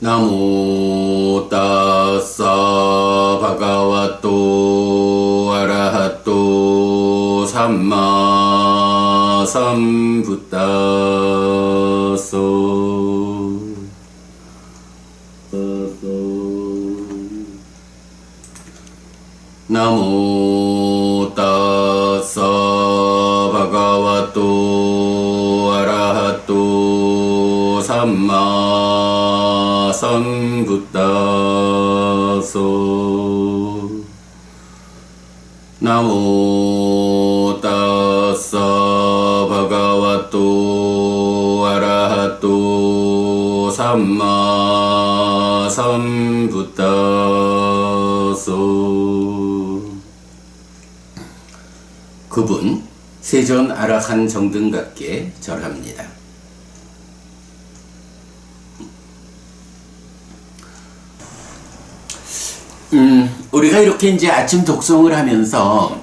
나모 따싸 바가와또 아라하또 삼마 삼부따소 나모 따싸 바가와또 아라하또 삼마 삼부따소 나모 따싸 바가와또 아라하또 삼마 삼부따소. 그분 세존 아라한 정등각께 절합니다. 우리가 이렇게 이제 아침 독송을 하면서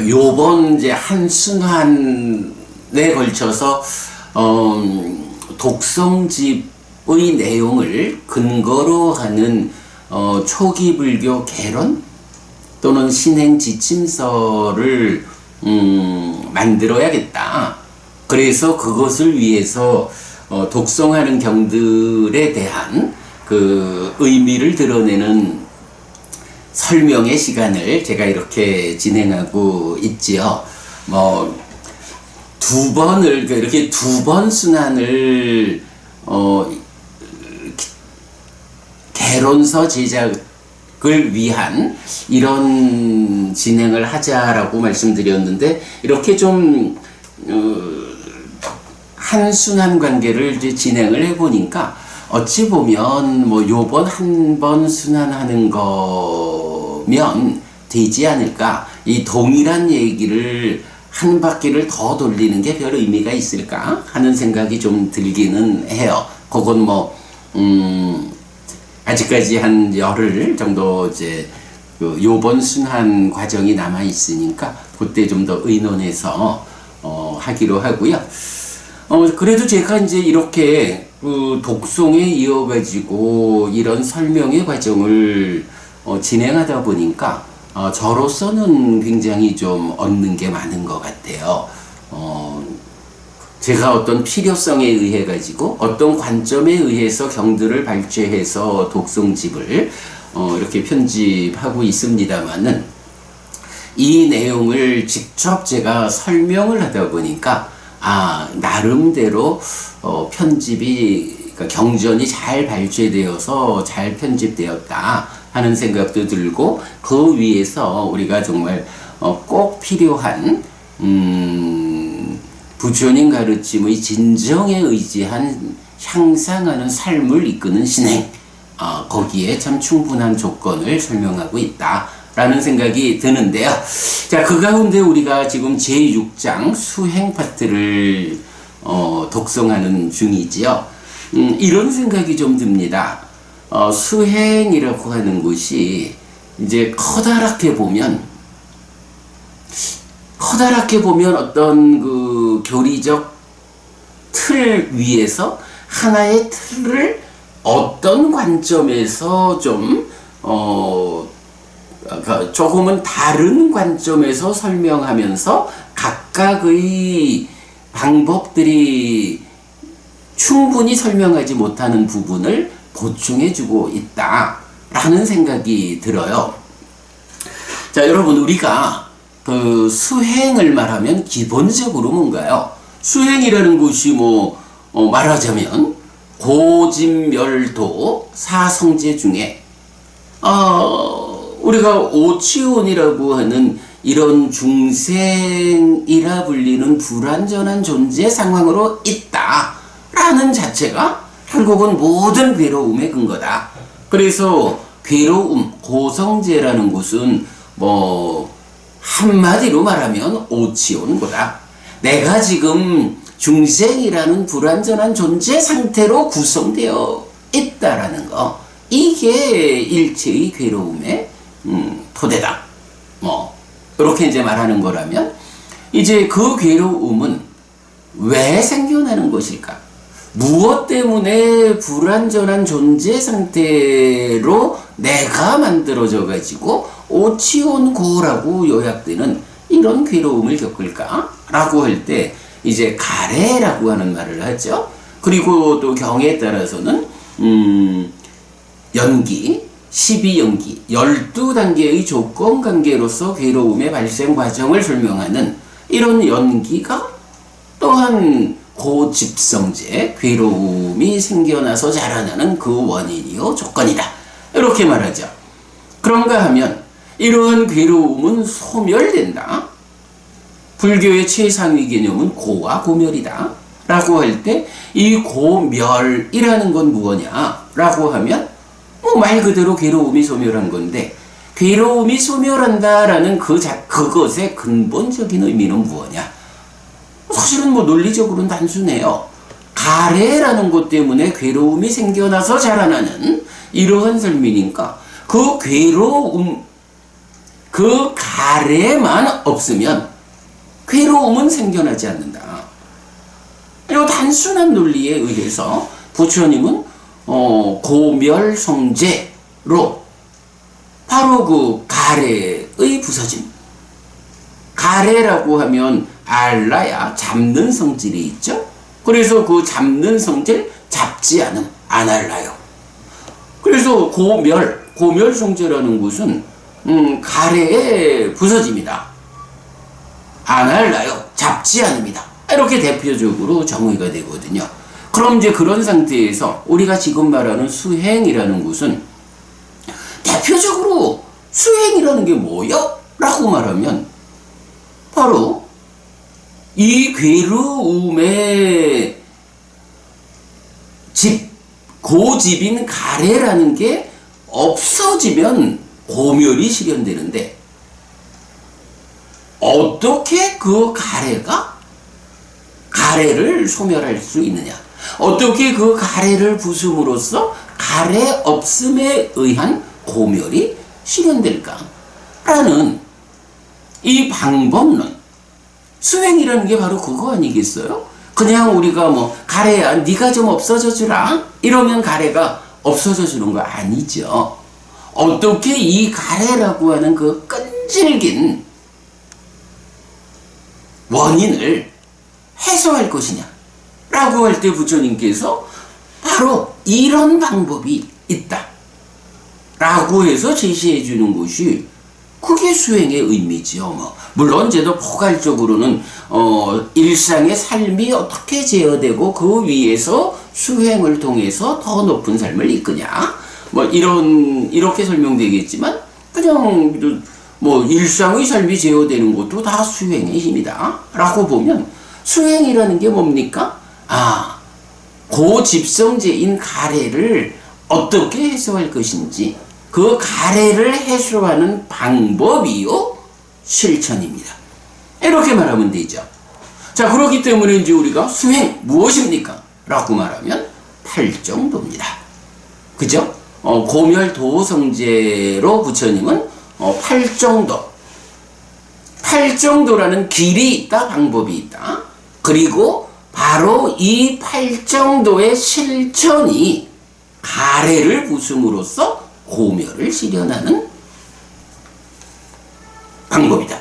요번 이제 한 순환에 걸쳐서 독송집의 내용을 근거로 하는 초기 불교 개론 또는 신행 지침서를 만들어야겠다. 그래서 그것을 위해서 독송하는 경들에 대한 그 의미를 드러내는 설명의 시간을 제가 이렇게 진행하고 있지요. 이렇게 두 번 순환을 개론서 제작을 위한 이런 진행을 하자라고 말씀드렸는데, 이렇게 좀 한순환 관계를 이제 진행을 해보니까 어찌 보면 요번 한 번 순환하는 거면 되지 않을까, 이 동일한 얘기를 한 바퀴를 더 돌리는 게 별 의미가 있을까 하는 생각이 좀 들기는 해요. 그건 아직까지 한 열흘 정도 이제 요번 순환 과정이 남아 있으니까 그때 좀 더 의논해서 하기로 하고요. 그래도 제가 이제 이렇게 독송에 이어가지고 이런 설명의 과정을 진행하다 보니까 저로서는 굉장히 좀 얻는 게 많은 것 같아요. 제가 어떤 필요성에 의해 가지고 어떤 관점에 의해서 경들을 발췌해서 독송집을 이렇게 편집하고 있습니다만은, 이 내용을 직접 제가 설명을 하다 보니까 나름대로 편집이, 그러니까 경전이 잘 발췌되어서 잘 편집되었다 하는 생각도 들고, 그 위에서 우리가 정말 꼭 필요한 부처님 가르침의 진정에 의지한 향상하는 삶을 이끄는 신행, 거기에 참 충분한 조건을 설명하고 있다 라는 생각이 드는데요. 자, 그 가운데 우리가 지금 제6장 수행 파트를 독송하는 중이지요. 이런 생각이 좀 듭니다. 수행이라고 하는 것이 이제 커다랗게 보면 어떤 그 교리적 틀 위에서 하나의 틀을 어떤 관점에서 좀 조금은 다른 관점에서 설명하면서 각각의 방법들이 충분히 설명하지 못하는 부분을 보충해주고 있다라는 생각이 들어요. 자, 여러분, 우리가 그 수행을 말하면 기본적으로 뭔가요? 수행이라는 것이 말하자면 고진멸도 사성제 중에 우리가 오치온이라고 하는 이런 중생이라 불리는 불완전한 존재 상황으로 있다라는 자체가 결국은 모든 괴로움의 근거다. 그래서 괴로움, 고성제라는 것은 한마디로 말하면 오치온 거다. 내가 지금 중생이라는 불완전한 존재 상태로 구성되어 있다라는 거, 이게 일체의 괴로움의 토대다. 이렇게 이제 말하는 거라면, 이제 그 괴로움은 왜 생겨나는 것일까? 무엇 때문에 불완전한 존재 상태로 내가 만들어져 가지고 오치온고라고 요약되는 이런 괴로움을 겪을까? 라고 할 때 이제 가래라고 하는 말을 하죠. 그리고 또 경에 따라서는 연기, 12연기, 12단계의 조건관계로서 괴로움의 발생 과정을 설명하는 이런 연기가 또한 고집성제, 괴로움이 생겨나서 자라나는 그 원인이요 조건이다. 이렇게 말하죠. 그런가 하면 이러한 괴로움은 소멸된다. 불교의 최상위 개념은 고와 고멸이다. 라고 할 때 이 고멸이라는 건 무엇냐? 라고 하면 말 그대로 괴로움이 소멸한 건데, 괴로움이 소멸한다라는 그것의 근본적인 의미는 무엇냐? 사실은 논리적으로는 단순해요. 가래라는 것 때문에 괴로움이 생겨나서 자라나는 이러한 삶이니까 그 괴로움, 그 가래만 없으면 괴로움은 생겨나지 않는다. 이 단순한 논리에 의해서 부처님은 고멸성제로 바로 그 가래의 부서짐, 가래라고 하면 알라야 잡는 성질이 있죠. 그래서 그 잡는 성질 잡지 않음, 안 알라요. 그래서 고멸성제라는 것은 가래의 부서짐이다. 안 알라요, 잡지 않습니다. 이렇게 대표적으로 정의가 되거든요. 그럼 이제 그런 상태에서 우리가 지금 말하는 수행이라는 것은 대표적으로 수행이라는 게 뭐요? 라고 말하면 바로 이 괴로움의 고집인 가래라는 게 없어지면 고멸이 실현되는데, 어떻게 그 가래를 소멸할 수 있느냐? 어떻게 그 가래를 부숨으로써 가래 없음에 의한 고멸이 실현될까? 라는 이 방법론, 수행이라는 게 바로 그거 아니겠어요? 그냥 우리가 가래야 네가 좀 없어져 주라 이러면 가래가 없어져 주는 거 아니죠. 어떻게 이 가래라고 하는 그 끈질긴 원인을 해소할 것이냐 라고 할 때 부처님께서 바로 이런 방법이 있다 라고 해서 제시해 주는 것이 그게 수행의 의미지요. 물론 제도 포괄적으로는 일상의 삶이 어떻게 제어되고 그 위에서 수행을 통해서 더 높은 삶을 이끄냐 이렇게 설명되겠지만, 그냥 일상의 삶이 제어되는 것도 다 수행의 힘이다 라고 보면, 수행이라는 게 뭡니까? 고집성제인 가래를 어떻게 해소할 것인지, 그 가래를 해소하는 방법이요 실천입니다. 이렇게 말하면 되죠. 자, 그렇기 때문에 이제 우리가 수행 무엇입니까? 라고 말하면 팔정도입니다. 그죠? 고멸도성제로 부처님은 팔정도라는 길이 있다, 방법이 있다. 그리고 바로 이 팔정도의 실천이 가래를 부숨으로써 고멸을 실현하는 방법이다.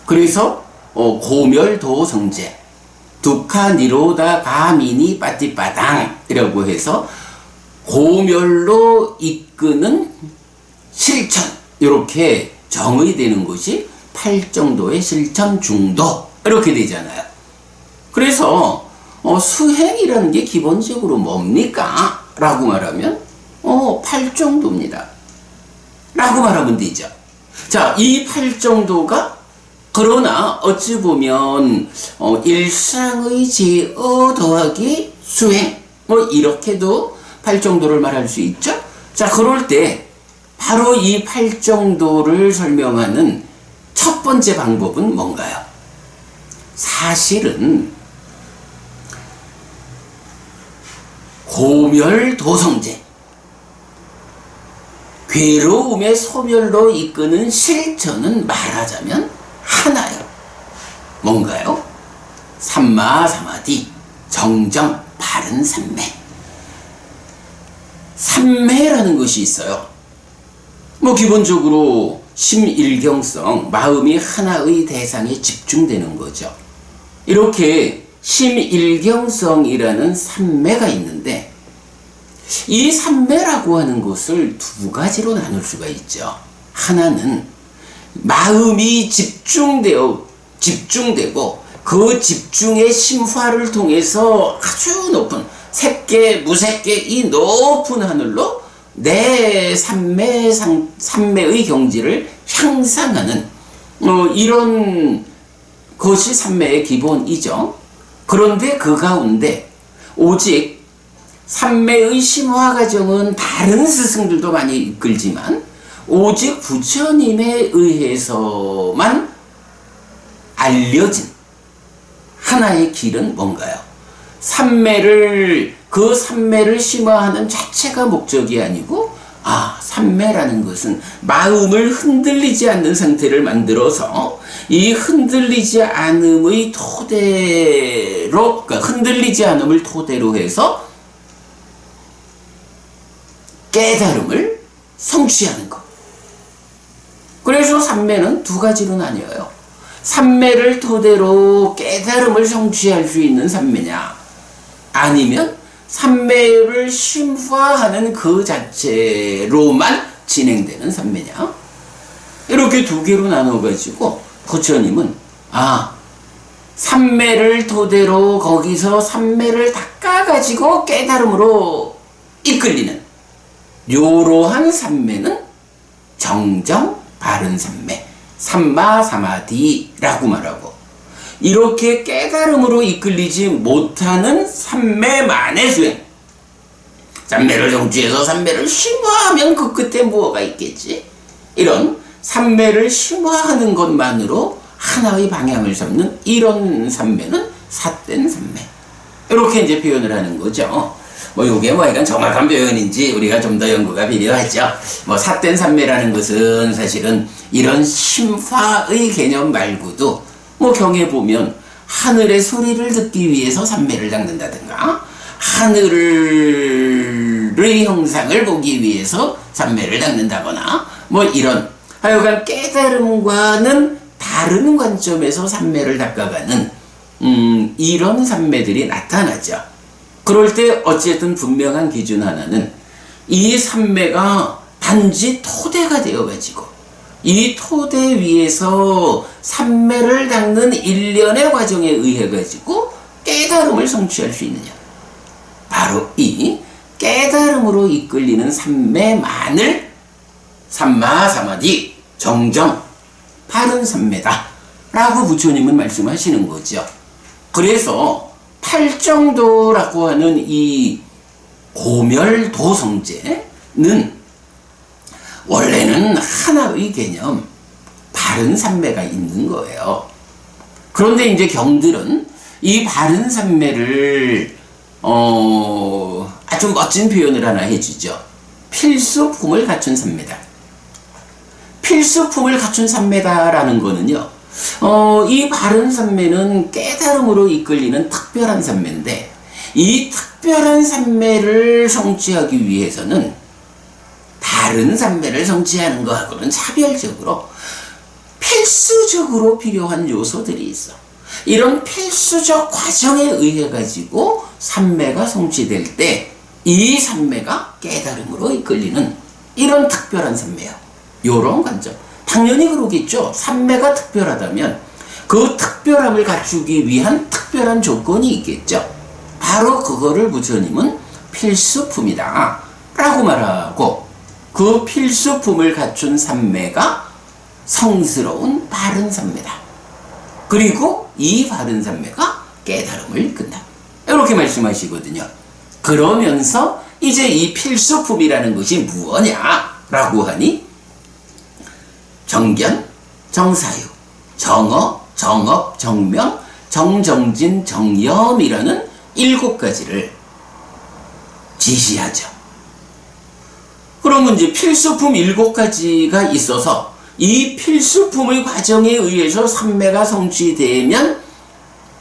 그래서 고멸도성제, 두카니로다 가미니 빠띠빠당이라고 해서 고멸로 이끄는 실천, 이렇게 정의되는 것이 팔정도의 실천 중도 이렇게 되잖아요. 그래서 수행이라는 게 기본적으로 뭡니까? 라고 말하면 팔정도입니다. 라고 말하면 되죠. 자, 이 팔정도가 그러나 어찌 보면 일상의 제어 더하기 수행 이렇게도 팔정도를 말할 수 있죠. 자, 그럴 때 바로 이 팔정도를 설명하는 첫 번째 방법은 뭔가요? 사실은 고멸도성제, 괴로움의 소멸로 이끄는 실천은 말하자면 하나요. 뭔가요? 삼마사마디, 정정, 바른 삼매. 삼매라는 것이 있어요. 뭐 기본적으로 심일경성, 마음이 하나의 대상에 집중되는 거죠. 이렇게 심일경성이라는 삼매가 있는데, 이 삼매라고 하는 것을 두 가지로 나눌 수가 있죠. 하나는 마음이 집중되고 그 집중의 심화를 통해서 아주 높은 색계, 무색계 이 높은 하늘로 내 삼매의 경지를 향상하는 이런 것이 삼매의 기본이죠. 그런데 그 가운데 오직 삼매의 심화 과정은 다른 스승들도 많이 이끌지만 오직 부처님에 의해서만 알려진 하나의 길은 뭔가요? 그 삼매를 심화하는 자체가 목적이 아니고, 삼매라는 것은 마음을 흔들리지 않는 상태를 만들어서 이 흔들리지 않음을 토대로 해서 깨달음을 성취하는 것. 그래서 삼매는 두 가지로 나뉘어요. 삼매를 토대로 깨달음을 성취할 수 있는 삼매냐, 아니면 삼매를 심화하는 그 자체로만 진행되는 삼매냐, 이렇게 두 개로 나눠가지고 부처님은 삼매를 토대로 거기서 삼매를 닦아가지고 깨달음으로 이끌리는 요러한 삼매는 정정 바른 삼매, 삼마사마디라고 말하고, 이렇게 깨달음으로 이끌리지 못하는 삼매만의 수행, 삼매를 성취해서 삼매를 심화하면 그 끝에 무엇가 있겠지? 이런 삼매를 심화하는 것만으로 하나의 방향을 잡는 이런 삼매는 삿된 삼매, 이렇게 이제 표현을 하는 거죠. 요게 약간 정확한 표현인지 우리가 좀 더 연구가 필요하죠. 삿된 삼매라는 것은 사실은 이런 심화의 개념 말고도 경에 보면 하늘의 소리를 듣기 위해서 삼매를 닦는다든가, 하늘의 형상을 보기 위해서 삼매를 닦는다거나, 이런 하여간 깨달음과는 다른 관점에서 삼매를 닦아가는 이런 삼매들이 나타나죠. 그럴 때 어쨌든 분명한 기준 하나는 이 삼매가 단지 토대가 되어가지고 이 토대 위에서 삼매를 닦는 일련의 과정에 의해 가지고 깨달음을 성취할 수 있느냐, 바로 이 깨달음으로 이끌리는 삼매만을 삼마사마디, 정정 바른 삼매다 라고 부처님은 말씀하시는 거죠. 그래서 팔정도라고 하는 이 고멸도성제는 원래는 하나의 개념, 바른 삼매가 있는 거예요. 그런데 이제 경들은 이 바른 삼매를 아주 멋진 표현을 하나 해주죠. 필수품을 갖춘 삼매다. 필수품을 갖춘 삼매다라는 거는요, 이 바른 삼매는 깨달음으로 이끌리는 특별한 삼매인데, 이 특별한 삼매를 성취하기 위해서는 다른 삼매를 성취하는 것하고는 차별적으로 필수적으로 필요한 요소들이 있어. 이런 필수적 과정에 의해 가지고 삼매가 성취될 때 이 삼매가 깨달음으로 이끌리는 이런 특별한 삼매요. 요런 관점. 당연히 그러겠죠. 삼매가 특별하다면 그 특별함을 갖추기 위한 특별한 조건이 있겠죠. 바로 그거를 부처님은 필수품이다 라고 말하고, 그 필수품을 갖춘 삼매가 성스러운 바른 삼매다. 그리고 이 바른 삼매가 깨달음을 이끈다. 이렇게 말씀하시거든요. 그러면서 이제 이 필수품이라는 것이 무엇냐라고 하니, 정견, 정사유, 정어, 정업, 정명, 정정진, 정염이라는 7가지를 지시하죠. 그러면 이제 필수품 7가지가 있어서 이 필수품의 과정에 의해서 삼매가 성취되면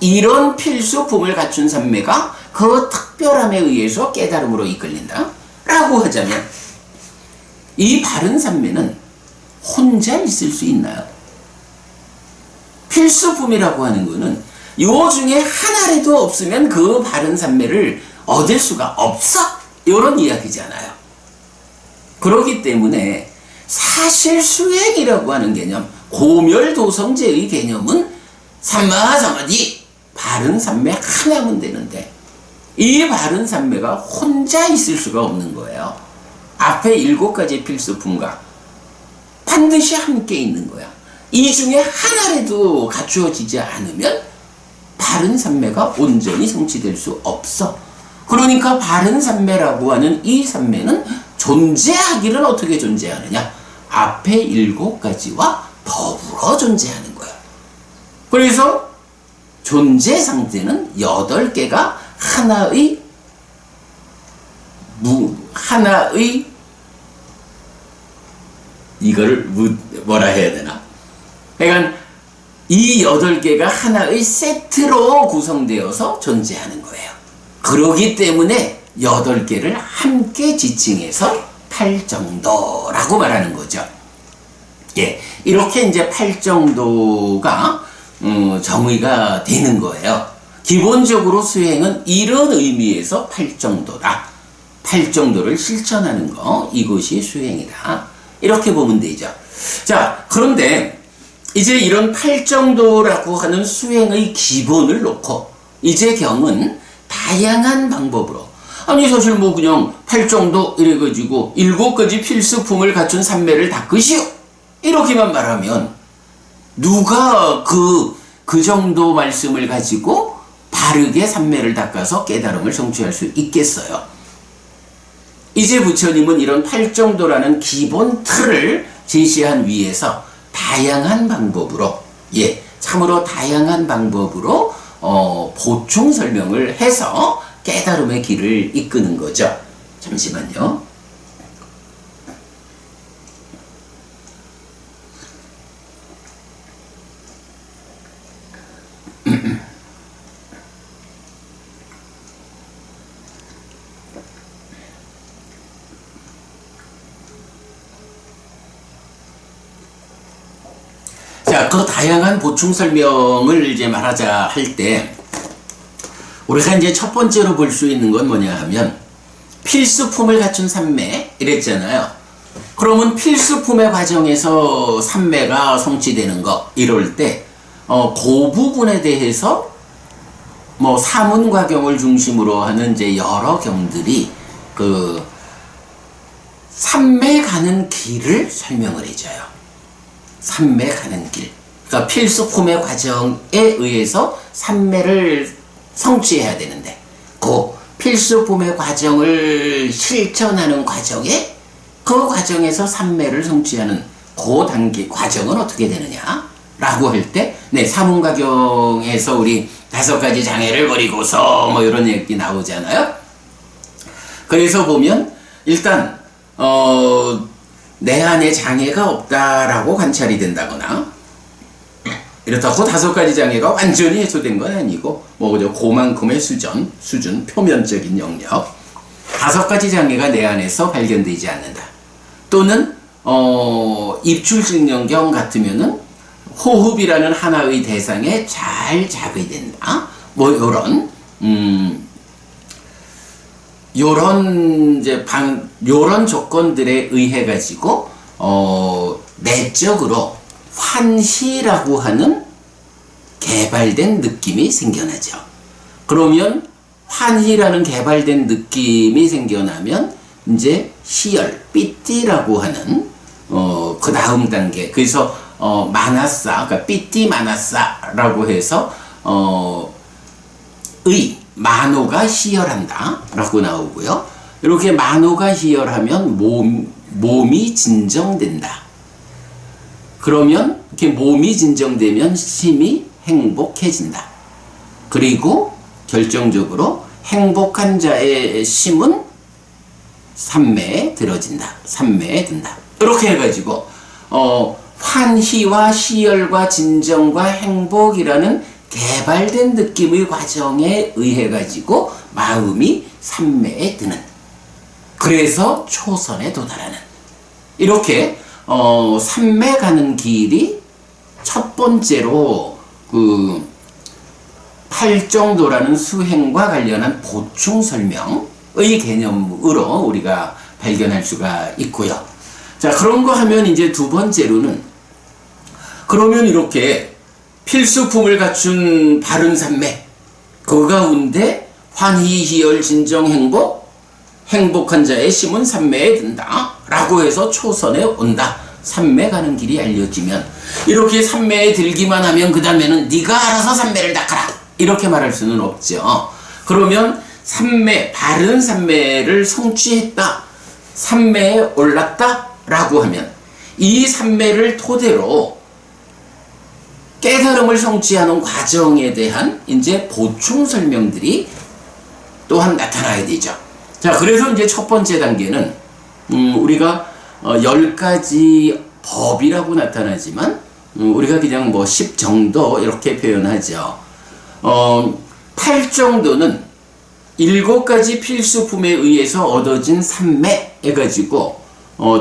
이런 필수품을 갖춘 삼매가 그 특별함에 의해서 깨달음으로 이끌린다 라고 하자면, 이 바른 삼매는 혼자 있을 수 있나요? 필수품이라고 하는 거는 요 중에 하나라도 없으면 그 바른 삼매를 얻을 수가 없어, 이런 이야기잖아요. 그렇기 때문에 사실 수행이라고 하는 개념, 고멸도성제의 개념은 삼마사마디, 바른 삼매 하나면 되는데, 이 바른 삼매가 혼자 있을 수가 없는 거예요. 앞에 7가지 필수품과 반드시 함께 있는 거야. 이 중에 하나라도 갖추어지지 않으면 바른 삼매가 온전히 성취될 수 없어. 그러니까 바른 삼매라고 하는 이 삼매는 존재하기를 어떻게 존재하느냐? 앞에 7가지와 더불어 존재하는 거야. 그래서 존재 상태는 8개가 하나의 이거를 뭐라 해야 되나? 그러니까 이 8개가 하나의 세트로 구성되어서 존재하는 거예요. 그러기 때문에 8개를 함께 지칭해서 팔정도라고 말하는 거죠. 예, 이렇게 이제 팔정도가 정의가 되는 거예요. 기본적으로 수행은 이런 의미에서 팔정도다. 팔정도를 실천하는 거, 이것이 수행이다. 이렇게 보면 되죠. 자, 그런데 이제 이런 팔정도라고 하는 수행의 기본을 놓고 이제 경은 다양한 방법으로, 아니 사실 뭐 그냥 팔정도 이래가지고 7가지 필수품을 갖춘 삼매를 닦으시오, 이렇게만 말하면 누가 그 정도 말씀을 가지고 바르게 삼매를 닦아서 깨달음을 성취할 수 있겠어요? 이제 부처님은 이런 팔정도라는 기본 틀을 제시한 위에서 다양한 방법으로, 예, 참으로 다양한 방법으로 보충 설명을 해서 깨달음의 길을 이끄는 거죠. 잠시만요. 자, 그 다양한 보충 설명을 이제 말하자 할 때, 우리가 이제 첫 번째로 볼 수 있는 건 뭐냐 하면, 필수품을 갖춘 삼매, 이랬잖아요. 그러면 필수품의 과정에서 삼매가 성취되는 거, 이럴 때, 그 부분에 대해서, 뭐, 사문과경을 중심으로 하는 이제 여러 경들이, 삼매 가는 길을 설명을 해줘요. 삼매 가는 길. 그러니까 필수품의 과정에 의해서 삼매를 성취해야 되는데, 그 필수품의 과정을 실천하는 과정에, 그 과정에서 삼매를 성취하는 그 단계, 과정은 어떻게 되느냐? 라고 할 때, 네, 사문과경에서 우리 5가지 장애를 버리고서 뭐 이런 얘기 나오잖아요. 그래서 보면, 일단, 내 안에 장애가 없다라고 관찰이 된다거나, 이렇다고 5가지 장애가 완전히 해소된 건 아니고, 뭐 그저 그만큼의 수준, 표면적인 영역, 5가지 장애가 내 안에서 발견되지 않는다. 또는 입출증명경 같으면은 호흡이라는 하나의 대상에 잘 자극된다. 뭐 요런 조건들에 의해 가지고 내적으로 환희라고 하는 개발된 느낌이 생겨나죠. 그러면 환희라는 개발된 느낌이 생겨나면 이제 희열, 삐띠라고 하는 그 다음 단계. 그래서 마나사, 그러니까 삐띠 마나사라고 해서 만호가 희열한다 라고 나오고요. 이렇게 만호가 희열하면 몸이 진정된다. 그러면 이렇게 몸이 진정되면 심이 행복해진다. 그리고 결정적으로 행복한 자의 심은 삼매에 들어진다. 삼매에 든다. 이렇게 해가지고 환희와 희열과 진정과 행복이라는 개발된 느낌의 과정에 의해 가지고 마음이 삼매에 드는, 그래서 초선에 도달하는, 이렇게 삼매 가는 길이 첫 번째로 그 팔정도라는 수행과 관련한 보충 설명의 개념으로 우리가 발견할 수가 있고요. 자, 그런 거 하면 이제 두 번째로는, 그러면 이렇게 필수품을 갖춘 바른 삼매, 그 가운데 환희, 희열, 진정, 행복, 행복한 자의 심은 삼매에 든다 라고 해서 초선에 온다, 삼매 가는 길이 알려지면, 이렇게 삼매에 들기만 하면 그 다음에는 네가 알아서 삼매를 닦아라 이렇게 말할 수는 없죠. 그러면 삼매, 바른 삼매를 성취했다, 삼매에 올랐다 라고 하면 이 삼매를 토대로 깨달음을 성취하는 과정에 대한 이제 보충 설명들이 또한 나타나야 되죠. 자, 그래서 이제 첫 번째 단계는 우리가 10가지 법이라고 나타나지만 우리가 그냥 뭐 10 정도 이렇게 표현하죠. 8 정도는 7가지 필수품에 의해서 얻어진 삼매 해가지고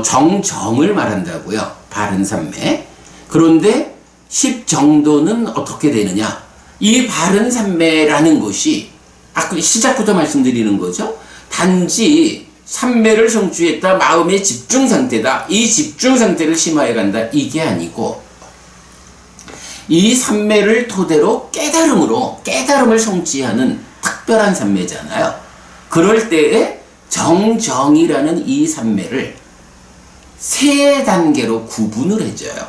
정정을 말한다고요. 바른 삼매. 그런데 10 정도는 어떻게 되느냐, 이 바른 삼매라는 것이 아까 시작부터 말씀드리는 거죠. 단지 삼매를 성취했다, 마음의 집중 상태다, 이 집중 상태를 심화해 간다, 이게 아니고 이 삼매를 토대로 깨달음을 성취하는 특별한 삼매잖아요. 그럴 때에 정정이라는 이 삼매를 세 단계로 구분을 해줘요.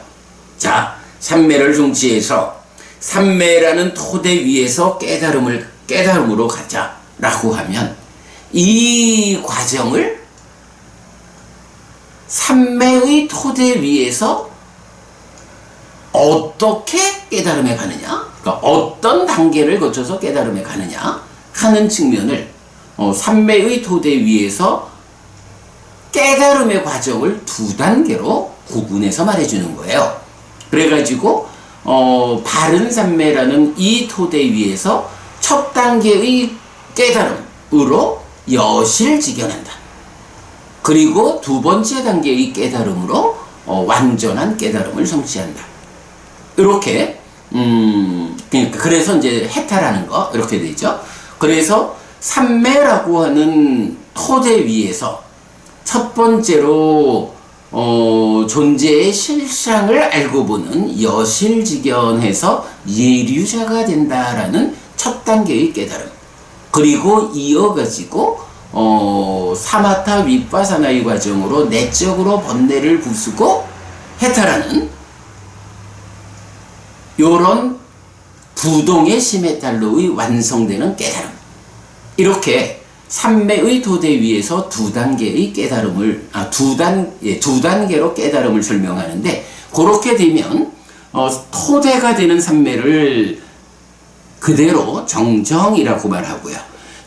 자, 삼매를 성취해서 삼매라는 토대 위에서 깨달음으로 가자라고 하면 이 과정을 삼매의 토대 위에서 어떻게 깨달음에 가느냐, 그러니까 어떤 단계를 거쳐서 깨달음에 가느냐 하는 측면을 삼매의 토대 위에서 깨달음의 과정을 두 단계로 구분해서 말해주는 거예요. 그래가지고 바른 삼매라는 이 토대 위에서 첫 단계의 깨달음으로 여실직연한다. 그리고 두 번째 단계의 깨달음으로 완전한 깨달음을 성취한다. 이렇게 그래서 이제 해탈하는 거 이렇게 되죠. 그래서 삼매라고 하는 토대 위에서 첫 번째로 존재의 실상을 알고 보는 여실직연해서 예류자가 된다라는 첫 단계의 깨달음, 그리고 이어가지고 사마타 윗바사나의 과정으로 내적으로 번뇌를 부수고 해탈하는 요런 부동의 시메탈로의 완성되는 깨달음, 이렇게 삼매의 토대 위에서 두 단계의 깨달음을 두 단계로 깨달음을 설명하는데, 그렇게 되면 토대가 되는 삼매를 그대로 정정이라고 말하고요.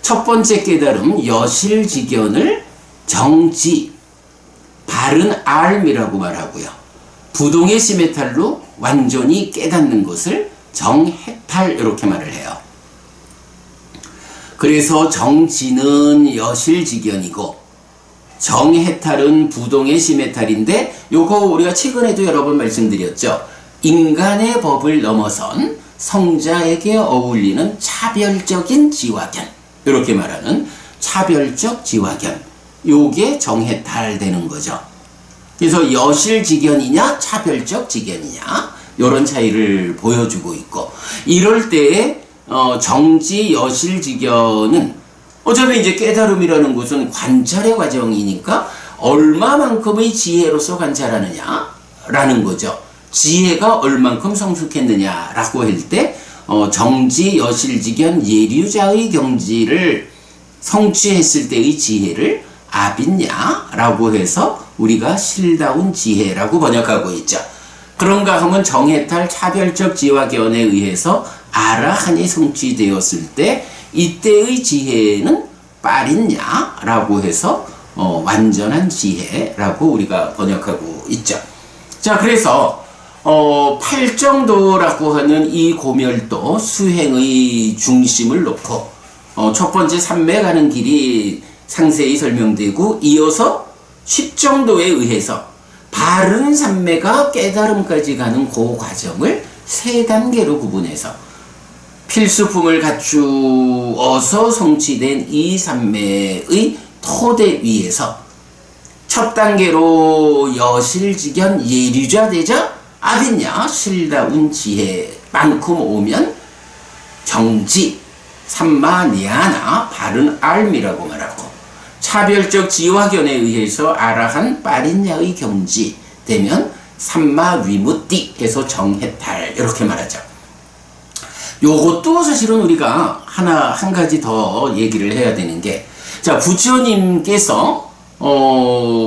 첫 번째 깨달음 여실직연을 정지, 바른 알미라고 말하고요. 부동의 시메탈로 완전히 깨닫는 것을 정해탈 이렇게 말을 해요. 그래서 정지는 여실직연이고 정해탈은 부동의 시메탈인데, 요거 우리가 최근에도 여러 번 말씀드렸죠. 인간의 법을 넘어선 성자에게 어울리는 차별적인 지화견, 이렇게 말하는 차별적 지화견, 요게 정해탈 되는 거죠. 그래서 여실직연이냐 차별적 직연이냐 요런 차이를 보여주고 있고, 이럴 때에 정지 여실직연은 어차피 이제 깨달음이라는 것은 관찰의 과정이니까 얼마만큼의 지혜로서 관찰하느냐라는 거죠. 지혜가 얼만큼 성숙했느냐라고 할 때 정지 여실직연 예류자의 경지를 성취했을 때의 지혜를 아빈냐라고 해서 우리가 실다운 지혜라고 번역하고 있죠. 그런가 하면 정해탈 차별적 지화견에 의해서 아라한이 성취되었을 때 이때의 지혜는 빠린냐라고 해서 완전한 지혜라고 우리가 번역하고 있죠. 자, 그래서 팔정도라고 하는 이 고멸도 수행의 중심을 놓고 첫 번째 삼매 가는 길이 상세히 설명되고 이어서 십정도에 의해서 바른 삼매가 깨달음까지 가는 그 과정을 세 단계로 구분해서 필수품을 갖추어서 성취된 이 삼매의 토대 위에서 첫 단계로 여실직견 예류자 대자 아빈냐 실다운 지혜만큼 오면 정지 삼마니아나 바른 알미라고 말하고 차별적 지화견에 의해서 아라한 빠린야의 경지 되면 삼마위무띠 해서 정해탈 이렇게 말하죠. 요것도 사실은 우리가 한 가지 더 얘기를 해야 되는 게, 자, 부처님께서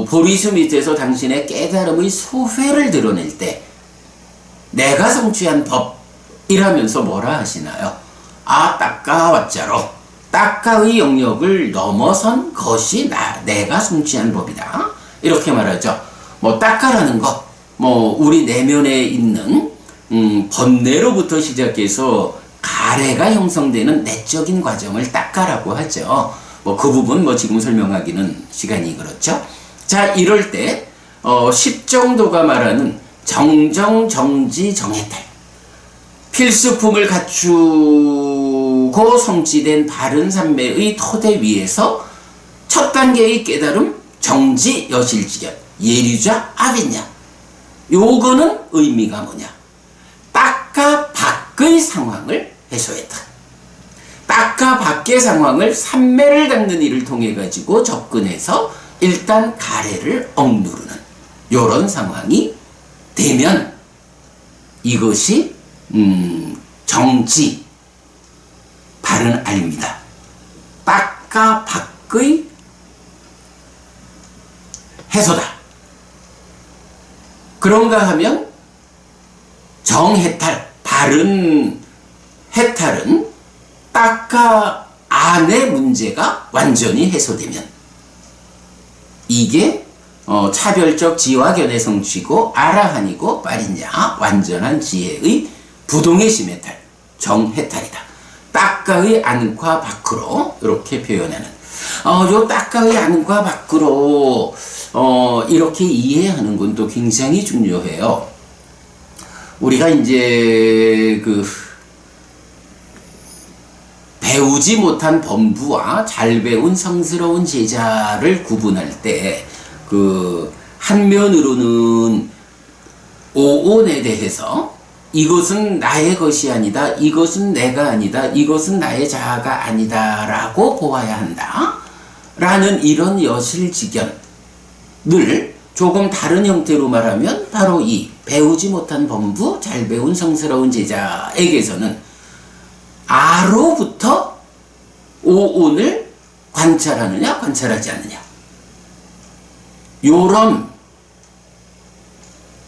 보리수 밑에서 당신의 깨달음의 소회를 드러낼 때 내가 성취한 법이라면서 뭐라 하시나요? 아 따까와짜로 따까의 영역을 넘어선 것이 내가 성취한 법이다 이렇게 말하죠. 뭐 따까라는 것, 뭐 우리 내면에 있는 번뇌로부터 시작해서 가래가 형성되는 내적인 과정을 따까라고 하죠. 뭐 그 부분 뭐 지금 설명하기는 시간이 그렇죠. 자, 이럴 때 십정도가 말하는 정정 정지 정해탈 필수품을 갖추고 성취된 바른 삼매의 토대 위에서 첫 단계의 깨달음 정지 여실지견 예류자 아빈냐, 요거는 의미가 뭐냐? 따까 밖의 상황을 해소했다. 따까 밖의 상황을 삼매를 닦는 일을 통해 가지고 접근해서 일단 가래를 억누르는 요런 상황이 되면 이것이 정지 바른 알입니다. 따까 밖의 해소다. 그런가 하면 정해탈 바른 해탈은 따까 안의 문제가 완전히 해소되면 이게 차별적 지화견의 성취고 아라한이고 빠리냐 완전한 지혜의 부동의 심해탈 정해탈이다. 따까의 안과 밖으로 이렇게 표현하는 요 따까의 안과 밖으로 이렇게 이해하는 건 또 굉장히 중요해요. 우리가 이제 배우지 못한 범부와 잘 배운 성스러운 제자를 구분할 때 한면으로는 오온에 대해서 이것은 나의 것이 아니다, 이것은 내가 아니다, 이것은 나의 자아가 아니다 라고 보아야 한다 라는 이런 여실직견을 조금 다른 형태로 말하면 바로 이 배우지 못한 범부, 잘 배운 성스러운 제자에게서는 아로부터 오온을 관찰하느냐 관찰하지 않느냐 요런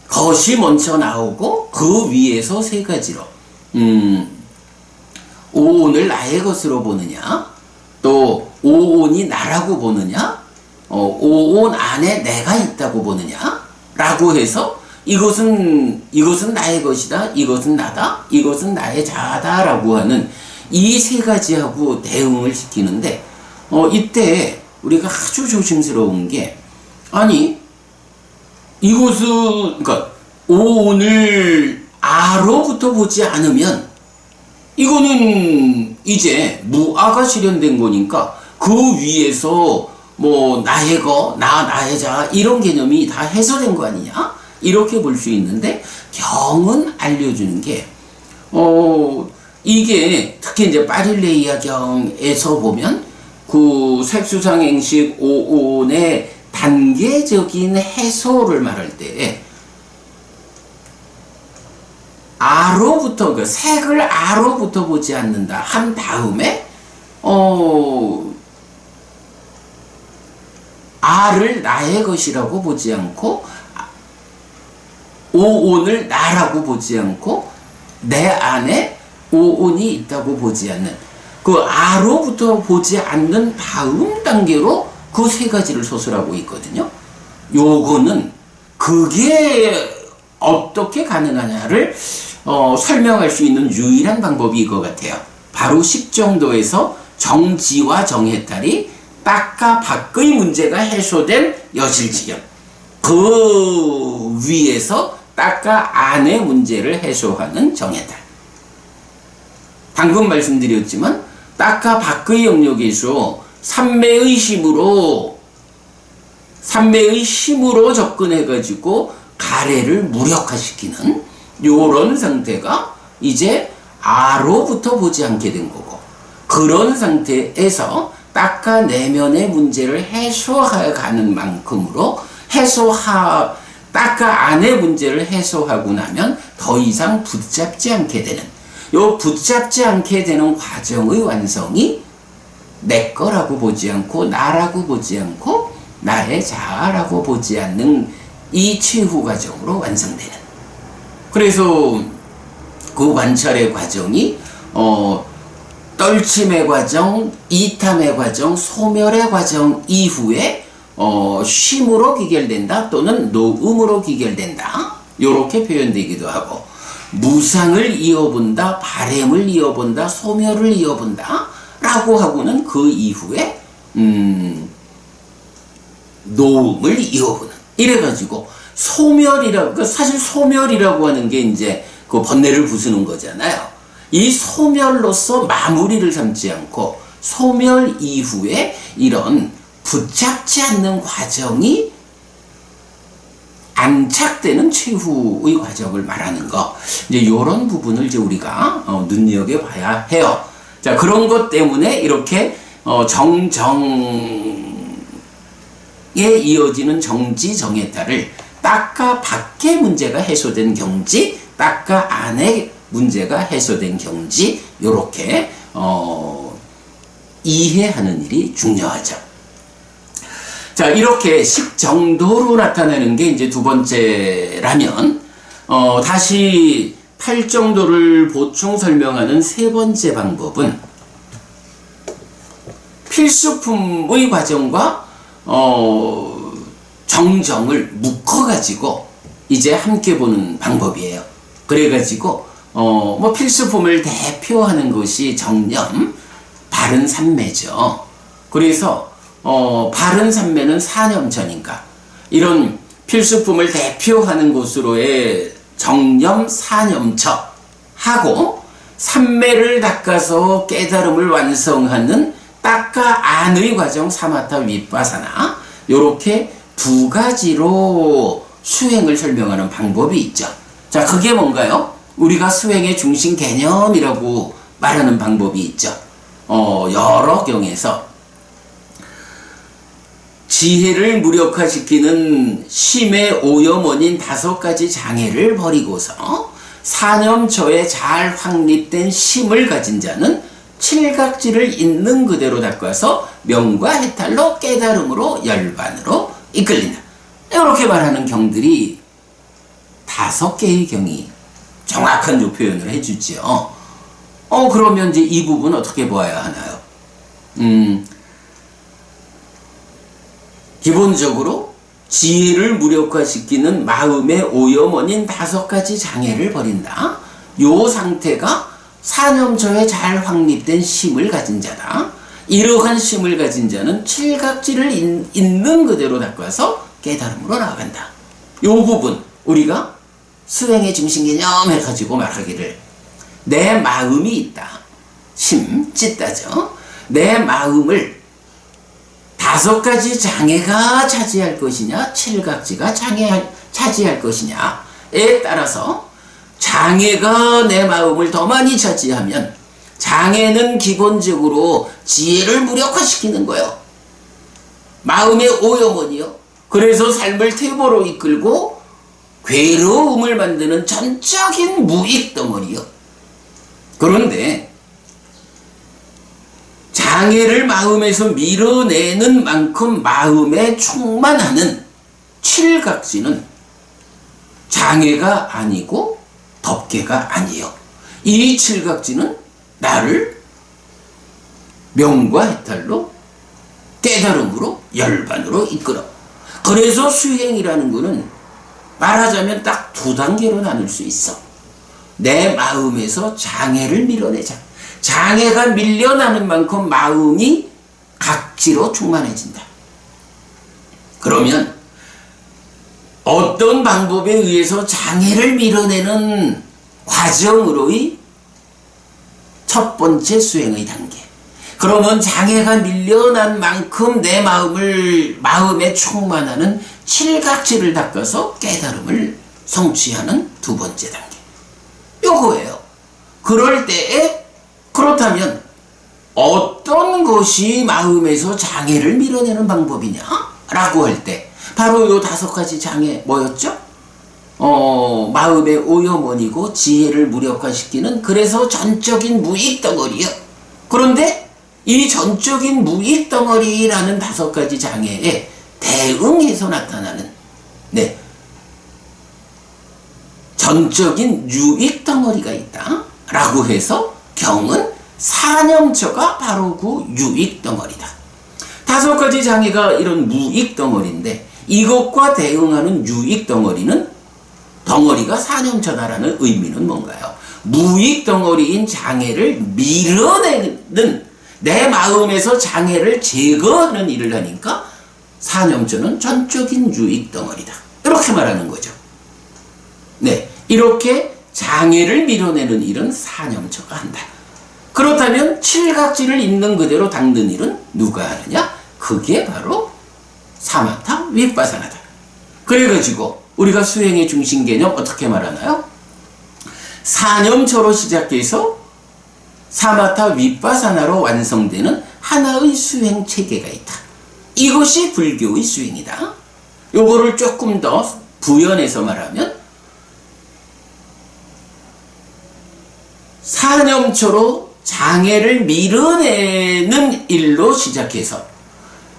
것이 먼저 나오고 그 위에서 세 가지로 오온을 나의 것으로 보느냐, 또 오온이 나라고 보느냐, 오온 안에 내가 있다고 보느냐 라고 해서 이것은 나의 것이다, 이것은 나다, 이것은 나의 자아다 라고 하는 이 세 가지하고 대응을 시키는데 이때 우리가 아주 조심스러운 게, 아니 이것은 그러니까 오온을 아로부터 보지 않으면 이거는 이제 무아가 실현된 거니까 그 위에서 뭐 나의 거, 나의 자 이런 개념이 다 해소된 거 아니냐 이렇게 볼 수 있는데, 경은 알려주는 게 이게 특히 이제 파릴레이아 경에서 보면 색수상행식 오온의 단계적인 해소를 말할 때 아로부터 색을 아로부터 보지 않는다 한 다음에 아를 나의 것이라고 보지 않고 오온을 나라고 보지 않고 내 안에 오온이 있다고 보지 않는 아로부터 보지 않는 다음 단계로 그 세 가지를 소설하고 있거든요. 요거는 그게 어떻게 가능하냐를 설명할 수 있는 유일한 방법이 이거 같아요. 바로 십정도에서 정지와 정해탈이 딱과 밖의 문제가 해소된 여실지경, 그 위에서 딱과 안의 문제를 해소하는 정해탈. 방금 말씀드렸지만 딱과 밖의 영역에서 삼매의 힘으로 접근해가지고 가래를 무력화시키는 요런 상태가 이제 아로부터 보지 않게 된 거고, 그런 상태에서 딱과 내면의 문제를 해소해가는 만큼으로 딱과 안의 문제를 해소하고 나면 더 이상 붙잡지 않게 되는, 요 붙잡지 않게 되는 과정의 완성이 내 거라고 보지 않고 나라고 보지 않고 나의 자아라고 보지 않는 이 최후 과정으로 완성되는. 그래서 그 관찰의 과정이 떨침의 과정, 이탐의 과정, 소멸의 과정 이후에 쉼으로 귀결된다 또는 노음으로 귀결된다, 요렇게 표현되기도 하고, 무상을 이어본다, 바램을 이어본다, 소멸을 이어본다 라고 하고는 그 이후에 노음을 이어보는, 이래가지고 소멸이라고, 사실 소멸이라고 하는 게 이제 그 번뇌를 부수는 거잖아요. 이 소멸로서 마무리를 삼지 않고 소멸 이후에 이런 붙잡지 않는 과정이 안착되는 최후의 과정을 말하는 거, 이제 이런 부분을 이제 우리가 눈여겨봐야 해요. 자, 그런 것 때문에 이렇게 정정에 이어지는 정지 정해탈을 딱과 밖의 문제가 해소된 경지, 딱과 안의 문제가 해소된 경지, 요렇게 이해하는 일이 중요하죠. 자, 이렇게 십정도로 나타나는 게 이제 두 번째라면, 다시 팔정도를 보충 설명하는 세 번째 방법은 필수품의 과정과 정정을 묶어가지고 이제 함께 보는 방법이에요. 그래가지고 뭐 필수품을 대표하는 것이 정념, 바른 삼매죠. 그래서 바른 삼매는 사념처니까 이런 필수품을 대표하는 것으로의 정념, 사념처 하고 삼매를 닦아서 깨달음을 완성하는 딱과 안의 과정 사마타 윗바사나, 요렇게 두 가지로 수행을 설명하는 방법이 있죠. 자, 그게 뭔가요? 우리가 수행의 중심 개념이라고 말하는 방법이 있죠. 여러 경에서 지혜를 무력화시키는 심의 오염원인 5가지 장애를 버리고서 사념처에 잘 확립된 심을 가진 자는 칠각지를 있는 그대로 닦아서 명과 해탈로 깨달음으로 열반으로 이끌린다. 이렇게 말하는 경들이 5개의 경이 정확한 요 표현을 해주지요. 그러면 이제 이 부분 어떻게 보아야 하나요? 기본적으로 지혜를 무력화시키는 마음의 오염원인 5가지 장애를 버린다. 요 상태가 사념처에 잘 확립된 심을 가진 자다. 이러한 심을 가진 자는 칠각지를 있는 그대로 닦아서 깨달음으로 나아간다. 요 부분 우리가 수행의 중심개념 해가지고 말하기를, 내 마음이 있다. 심, 찢다죠. 내 마음을 5가지 장애가 차지할 것이냐, 칠각지가 차지할 것이냐에 따라서 장애가 내 마음을 더 많이 차지하면, 장애는 기본적으로 지혜를 무력화시키는 거예요. 마음의 오염원이요. 그래서 삶을 퇴보로 이끌고 괴로움을 만드는 전적인 무익 덩어리요. 그런데 장애를 마음에서 밀어내는 만큼 마음에 충만하는 칠각지는 장애가 아니고 덮개가 아니에요. 이 칠각지는 나를 명과 해탈로 깨달음으로 열반으로 이끌어. 그래서 수행이라는 것은 말하자면 딱 두 단계로 나눌 수 있어. 내 마음에서 장애를 밀어내자. 장애가 밀려나는 만큼 마음이 각지로 충만해진다. 그러면 어떤 방법에 의해서 장애를 밀어내는 과정으로의 첫 번째 수행의 단계. 그러면 장애가 밀려난 만큼 내 마음에 충만하는 칠각지를 닦아서 깨달음을 성취하는 두 번째 단계. 요거예요. 그럴 때에 그렇다면 어떤 것이 마음에서 장애를 밀어내는 방법이냐? 라고 할 때 바로 요 5가지 장애 뭐였죠? 마음의 오염원이고 지혜를 무력화시키는 그래서 전적인 무익덩어리요. 그런데 이 전적인 무익덩어리라는 5가지 장애에 대응해서 나타나는 전적인 유익덩어리가 있다 라고 해서 경은 사념처가 바로 그 유익덩어리다. 5가지 장애가 이런 무익덩어리인데 이것과 대응하는 유익덩어리는 덩어리가 사념처다라는 의미는 뭔가요? 무익덩어리인 장애를 밀어내는 내 마음에서 장애를 제거하는 일을 하니까 사념처는 전적인 유익덩어리다. 이렇게 말하는 거죠. 네, 이렇게 장애를 밀어내는 일은 사념처가 한다. 그렇다면 칠각지를 있는 그대로 닦는 일은 누가 하느냐? 그게 바로 사마타 윗바사나다. 그래가지고 우리가 수행의 중심 개념 어떻게 말하나요? 사념처로 시작해서 사마타 윗바사나로 완성되는 하나의 수행 체계가 있다. 이것이 불교의 수행이다. 요거를 조금 더 부연해서 말하면 사념처로 장애를 밀어내는 일로 시작해서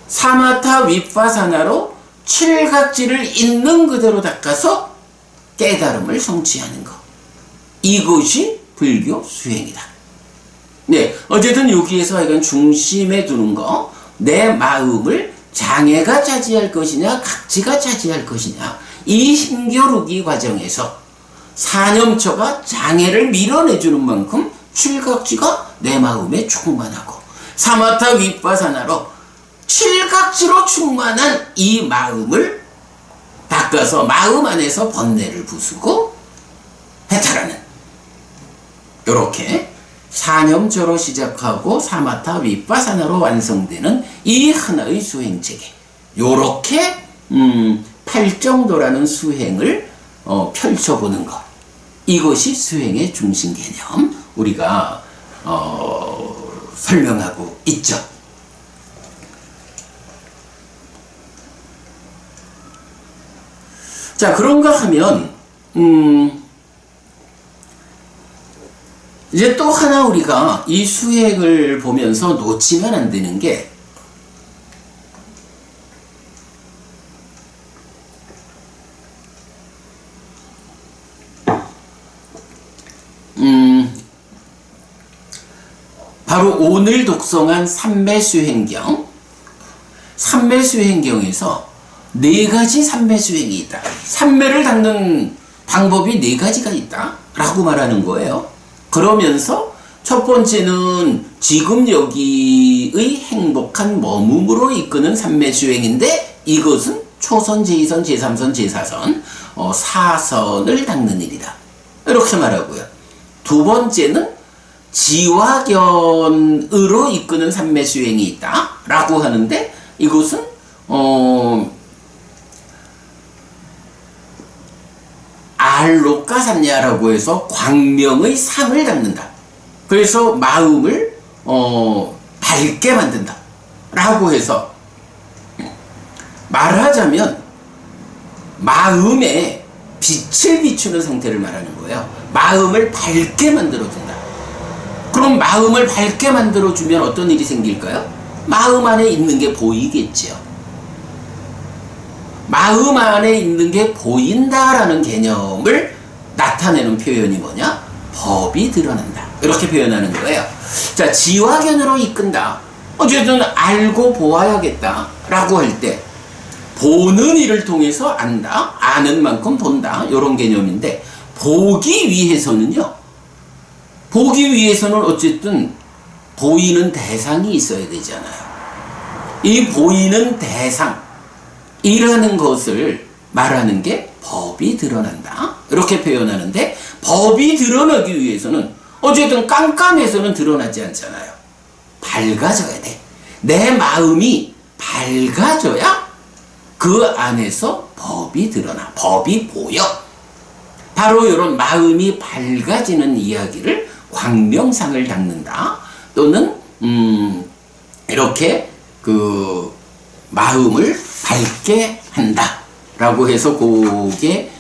사마타 윗바사나로 칠각지를 있는 그대로 닦아서 깨달음을 성취하는 것. 이것이 불교 수행이다. 네, 어쨌든 여기에서 하여간 중심에 두는 거, 내 마음을 장애가 차지할 것이냐 각지가 차지할 것이냐, 이 힘겨루기 과정에서 사념처가 장애를 밀어내주는 만큼 칠각지가 내 마음에 충만하고 사마타 윗바사나로 칠각지로 충만한 이 마음을 닦아서 마음 안에서 번뇌를 부수고 해탈하는, 이렇게 사념처로 시작하고 사마타 윗바사나로 완성되는 이 하나의 수행체계, 요렇게 팔정도라는 수행을 펼쳐보는 것, 이것이 수행의 중심 개념 우리가 설명하고 있죠. 자, 그런가 하면 이제 또 하나 우리가 이 수행을 보면서 놓치면 안 되는 게 바로 오늘 독송한 삼매수행경, 삼매수행경에서 4가지 삼매수행이 있다. 삼매를 닦는 방법이 4가지가 있다 라고 말하는 거예요. 그러면서 첫 번째는 지금 여기의 행복한 머금으로 이끄는 삼매수행인데 이것은 초선, 제2선, 제3선, 제4선, 4선을 닦는 일이다. 이렇게 말하고요. 두 번째는 지화견으로 이끄는 삼매수행이 있다 라고 하는데 이것은 알로카산야라고 해서 광명의 상을 닦는다. 그래서 마음을 밝게 만든다 라고 해서 말하자면 마음에 빛을 비추는 상태를 말하는 거예요. 마음을 밝게 만들어준다. 그럼 마음을 밝게 만들어주면 어떤 일이 생길까요? 마음 안에 있는 게 보이겠죠. 마음 안에 있는 게 보인다라는 개념을 나타내는 표현이 뭐냐? 법이 드러난다. 이렇게 표현하는 거예요. 자, 지화견으로 이끈다. 어쨌든 알고 보아야겠다 라고 할 때 보는 일을 통해서 안다. 많은 만큼 돈다. 이런 개념인데, 보기 위해서는요. 보기 위해서는 어쨌든 보이는 대상이 있어야 되잖아요. 이 보이는 대상이라는 것을 말하는 게 법이 드러난다. 이렇게 표현하는데, 법이 드러나기 위해서는 어쨌든 깜깜해서는 드러나지 않잖아요. 밝아져야 돼. 내 마음이 밝아져야 그 안에서 법이 드러나. 법이 보여. 바로 이런 마음이 밝아지는 이야기를 광명상을 닦는다. 또는 이렇게 그 마음을 밝게 한다. 라고 해서 그게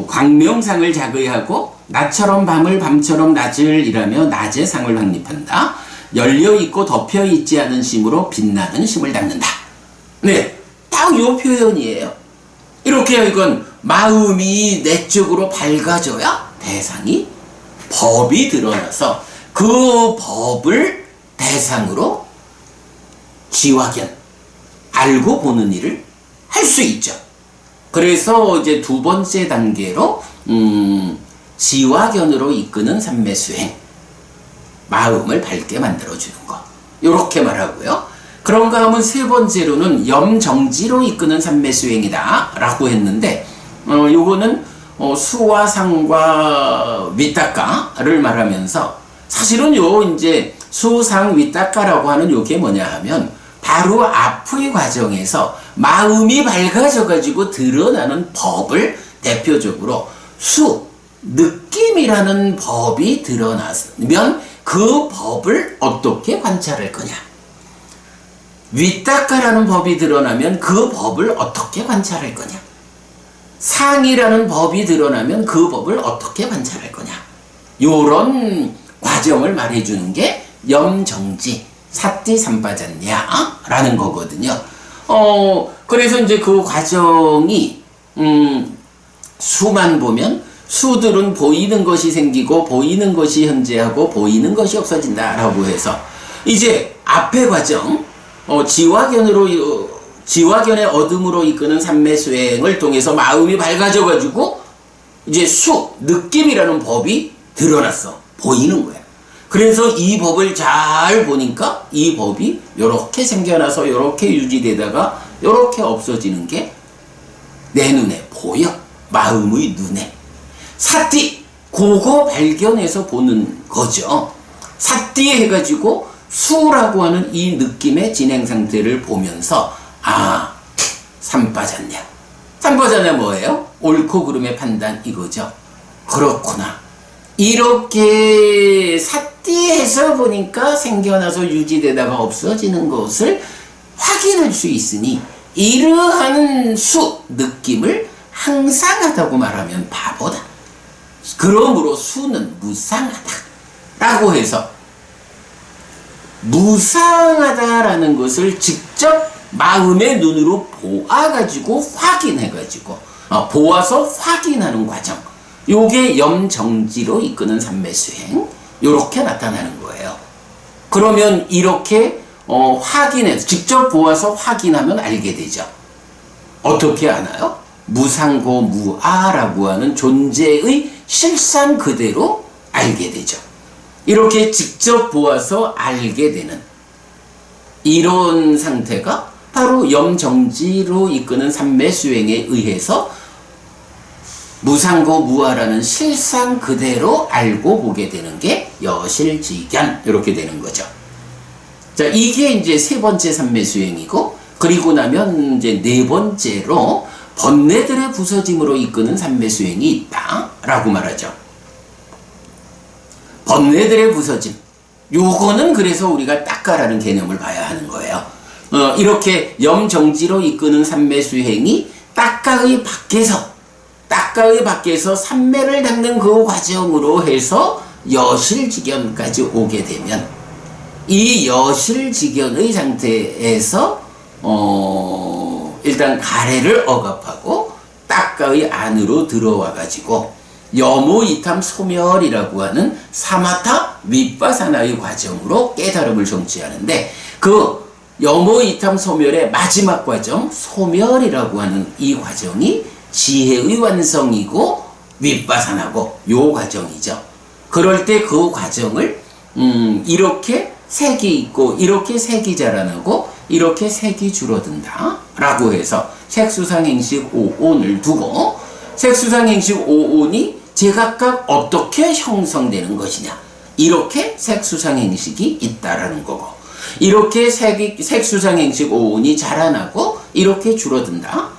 광명상을 작의하고 낮처럼 밤을 밤처럼 낮을 이라며 낮의 상을 확립한다. 열려있고 덮여있지 않은 심으로 빛나는 심을 닦는다. 네, 딱 요 표현이에요. 이렇게 이건 마음이 내적으로 밝아져야 대상이 법이 드러나서 그 법을 대상으로 지화견, 알고 보는 일을 할 수 있죠. 그래서 이제 두 번째 단계로 지화견으로 이끄는 삼매수행, 마음을 밝게 만들어주는 것, 요렇게 말하고요. 그런가 하면 세 번째로는 염정지로 이끄는 삼매수행이다 라고 했는데, 요거는 수와 상과 위닦아를 말하면서, 사실은 요 이제 수상 위닦아라고 하는 요게 뭐냐 하면 바로 앞의 과정에서 마음이 밝아져 가지고 드러나는 법을 대표적으로 느낌이라는 법이 드러나면 그 법을 어떻게 관찰할 거냐, 위닦아라는 법이 드러나면 그 법을 어떻게 관찰할 거냐, 상이라는 법이 드러나면 그 법을 어떻게 관찰할 거냐, 요런 과정을 말해주는 게 염정지, 사띠 삼바잔냐 라는 거거든요. 그래서 이제 그 과정이 수만 보면 수들은 보이는 것이 생기고 보이는 것이 현재하고 보이는 것이 없어진다 라고 해서, 이제 앞의 과정 지화견의 어둠으로 이끄는 삼매수행을 통해서 마음이 밝아져 가지고 이제 느낌이라는 법이 드러났어. 보이는 거야. 그래서 이 법을 잘 보니까 이 법이 요렇게 생겨나서 요렇게 유지되다가 요렇게 없어지는 게 내 눈에 보여. 마음의 눈에. 사띠, 그거 발견해서 보는 거죠. 사띠 해가지고 수라고 하는 이 느낌의 진행 상태를 보면서, 아, 삼바잔냐. 삼바잔냐 뭐예요? 옳고 그름의 판단 이거죠. 그렇구나. 이렇게 사띠해서 보니까 생겨나서 유지되다가 없어지는 것을 확인할 수 있으니, 이러한 느낌을 항상 하다고 말하면 바보다. 그러므로 수는 무상하다 라고 해서, 무상하다라는 것을 직접 마음의 눈으로 보아가지고 확인해가지고 보아서 확인하는 과정, 요게 염정지로 이끄는 삼매수행, 요렇게 나타나는 거예요. 그러면 이렇게 확인해서 직접 보아서 확인하면 알게 되죠. 어떻게 아나요? 무상고 무아라고 하는 존재의 실상 그대로 알게 되죠. 이렇게 직접 보아서 알게 되는 이런 상태가 바로 염정지로 이끄는 삼매수행에 의해서 무상고 무아라는 실상 그대로 알고 보게 되는 게 여실지견, 이렇게 되는 거죠. 자, 이게 이제 세 번째 삼매수행이고, 그리고 나면 이제 네 번째로 번뇌들의 부서짐으로 이끄는 삼매수행이 있다라고 말하죠. 번뇌들의 부서짐, 요거는 그래서 우리가 닦아라는 개념을 봐야 하는 거예요. 이렇게 염정지로 이끄는 삼매수행이 닦아의 밖에서 삼매를 닦는 그 과정으로 해서 여실지견까지 오게 되면, 이 여실지견의 상태에서 일단 가래를 억압하고 닦아의 안으로 들어와 가지고 여모이탐 소멸이라고 하는 사마타 윗바사나의 과정으로 깨달음을 성취하는데, 그 여모이탐 소멸의 마지막 과정, 소멸이라고 하는 이 과정이 지혜의 완성이고 윗바사나고 요 과정이죠. 그럴 때 그 과정을 이렇게 색이 있고 이렇게 색이 자라나고 이렇게 색이 줄어든다 라고 해서 색수상행식 5온을 두고 색수상행식 5온이 제각각 어떻게 형성되는 것이냐, 이렇게 색수상행식이 있다라는 거고, 이렇게 색수상행식 5온이 자라나고 이렇게 줄어든다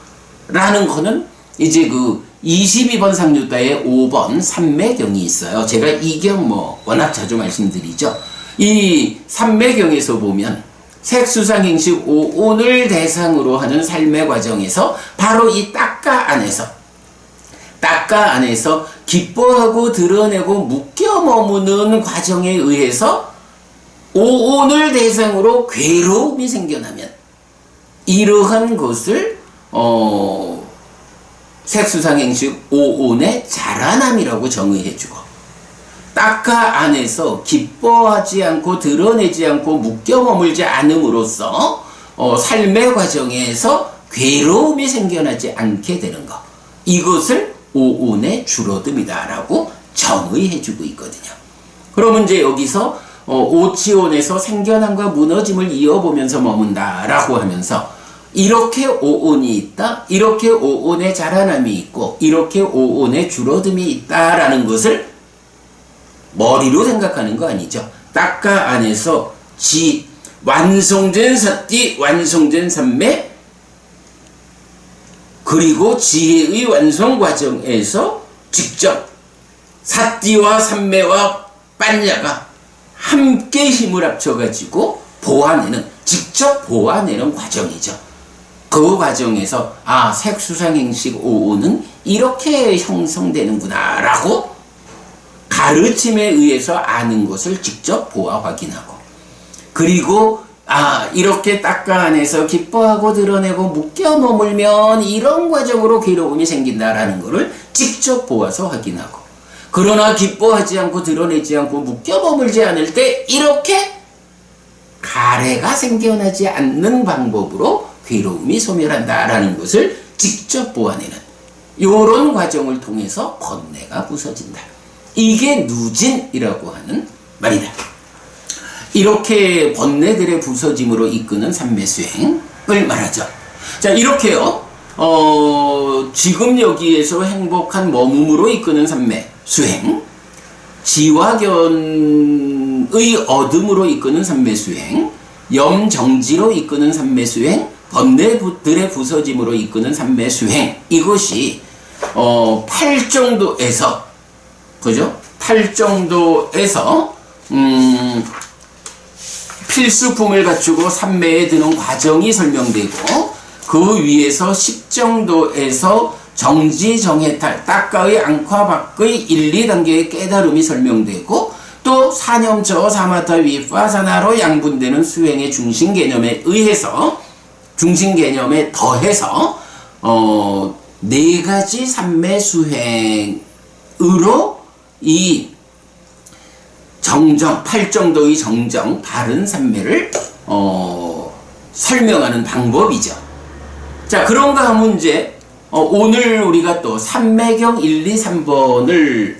라는 거는 이제 그 22번 상류다에 5번 삼매경이 있어요. 제가 이 경 워낙 자주 말씀드리죠. 이 삼매경에서 보면 색수상행식 5온을 대상으로 하는 삶의 과정에서 바로 이 딱가 안에서 기뻐하고 드러내고 묶여 머무는 과정에 의해서 5온을 대상으로 괴로움이 생겨나면 이러한 것을 색수상행식 5온의 자라남이라고 정의해주고, 딱가 안에서 기뻐하지 않고 드러내지 않고 묶여 머물지 않음으로써 삶의 과정에서 괴로움이 생겨나지 않게 되는 것, 이것을 5온의 줄어듦이다 라고 정의해주고 있거든요. 그러면 이제 여기서 오치온에서 생겨남과 무너짐을 이어보면서 머문다 라고 하면서 이렇게 5온이 있다, 이렇게 5온의 자라남이 있고 이렇게 5온의 줄어듦이 있다라는 것을 머리로 생각하는 거 아니죠. 딱가 안에서 완성된 사띠, 완성된 삼매, 그리고 지혜의 완성 과정에서 직접 사띠와 삼매와 빤야가 함께 힘을 합쳐가지고 직접 보아내는 과정이죠. 그 과정에서 색수상행식 5온은 이렇게 형성되는구나 라고 가르침에 의해서 아는 것을 직접 보아 확인하고, 그리고 이렇게 딱가 안에서 기뻐하고 드러내고 묶여 머물면 이런 과정으로 괴로움이 생긴다라는 것을 직접 보아서 확인하고, 그러나 기뻐하지 않고 드러내지 않고 묶여 머물지 않을 때 이렇게 가래가 생겨나지 않는 방법으로 괴로움이 소멸한다라는 것을 직접 보아내는 이런 과정을 통해서 번뇌가 부서진다. 이게 누진이라고 하는 말이다. 이렇게 번뇌들의 부서짐으로 이끄는 삼매수행을 말하죠. 자, 이렇게요. 지금 여기에서 행복한 머금으로 이끄는 삼매수행, 지화견의 얻음으로 이끄는 삼매수행, 염정지로 이끄는 삼매수행, 번뇌들의 부서짐으로 이끄는 삼매수행, 이것이 8정도에서 그죠? 8정도에서 필수품을 갖추고 삼매에 드는 과정이 설명되고, 그 위에서 10정도에서 정지정해탈, 딱가의 안과 밖의 1, 2단계의 깨달음이 설명되고, 또 사념저 사마타 위파사나로 양분되는 수행의 중심 개념에 의해서, 중심 개념에 더해서 4가지 삼매 수행으로 이 정정, 8정도의 정정, 바른 삼매를 설명하는 방법이죠. 자, 그런가 하면 이제 오늘 우리가 또 삼매경 1, 2, 3번을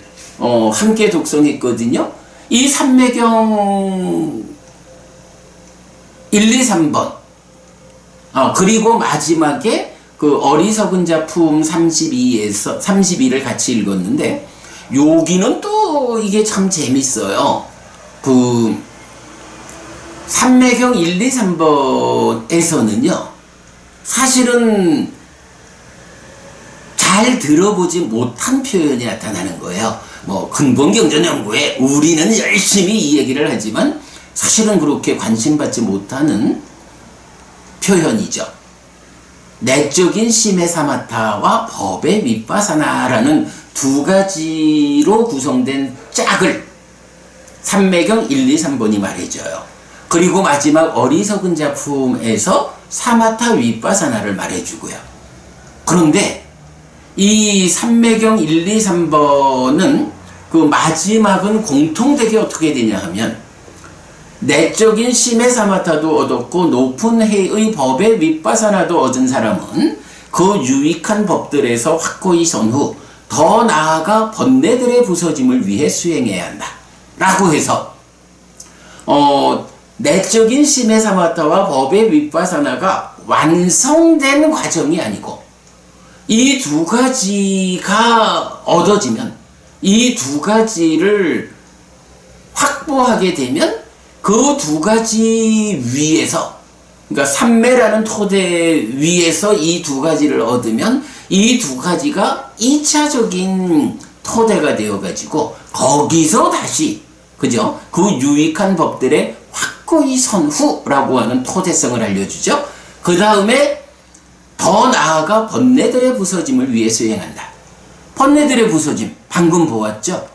함께 독송했거든요. 이 삼매경 1, 2, 3번 그리고 마지막에 그 어리석은 작품 32를 같이 읽었는데, 여기는 또 이게 참 재밌어요. 그 삼매경 1, 2, 3번에서는요 사실은 잘 들어보지 못한 표현이 나타나는 거예요. 근본경전연구에 우리는 열심히 이 얘기를 하지만 사실은 그렇게 관심받지 못하는 표현이죠. 내적인 심해 사마타와 법의 윗바사나라는 2가지로 구성된 짝을 삼매경 1, 2, 3번이 말해줘요. 그리고 마지막 어리석은 작품에서 사마타 윗바사나를 말해주고요. 그런데 이 삼매경 1, 2, 3번은 그 마지막은 공통되게 어떻게 되냐 하면, 내적인 심해 사마타도 얻었고 높은 해의 법의 윗바사나도 얻은 사람은 그 유익한 법들에서 확고히 선 후 더 나아가 번뇌들의 부서짐을 위해 수행해야 한다 라고 해서 내적인 심해 사마타와 법의 윗바사나가 완성된 과정이 아니고 이 두 가지가 얻어지면, 이 두 가지를 확보하게 되면 그 두 가지 위에서, 그러니까 삼매라는 토대 위에서 이 두 가지를 얻으면 이 두 가지가 2차적인 토대가 되어가지고 거기서 다시, 그죠? 그 유익한 법들의 확고히 선 후라고 하는 토대성을 알려주죠. 그 다음에 더 나아가 번뇌들의 부서짐을 위해 수행한다. 번뇌들의 부서짐, 방금 보았죠?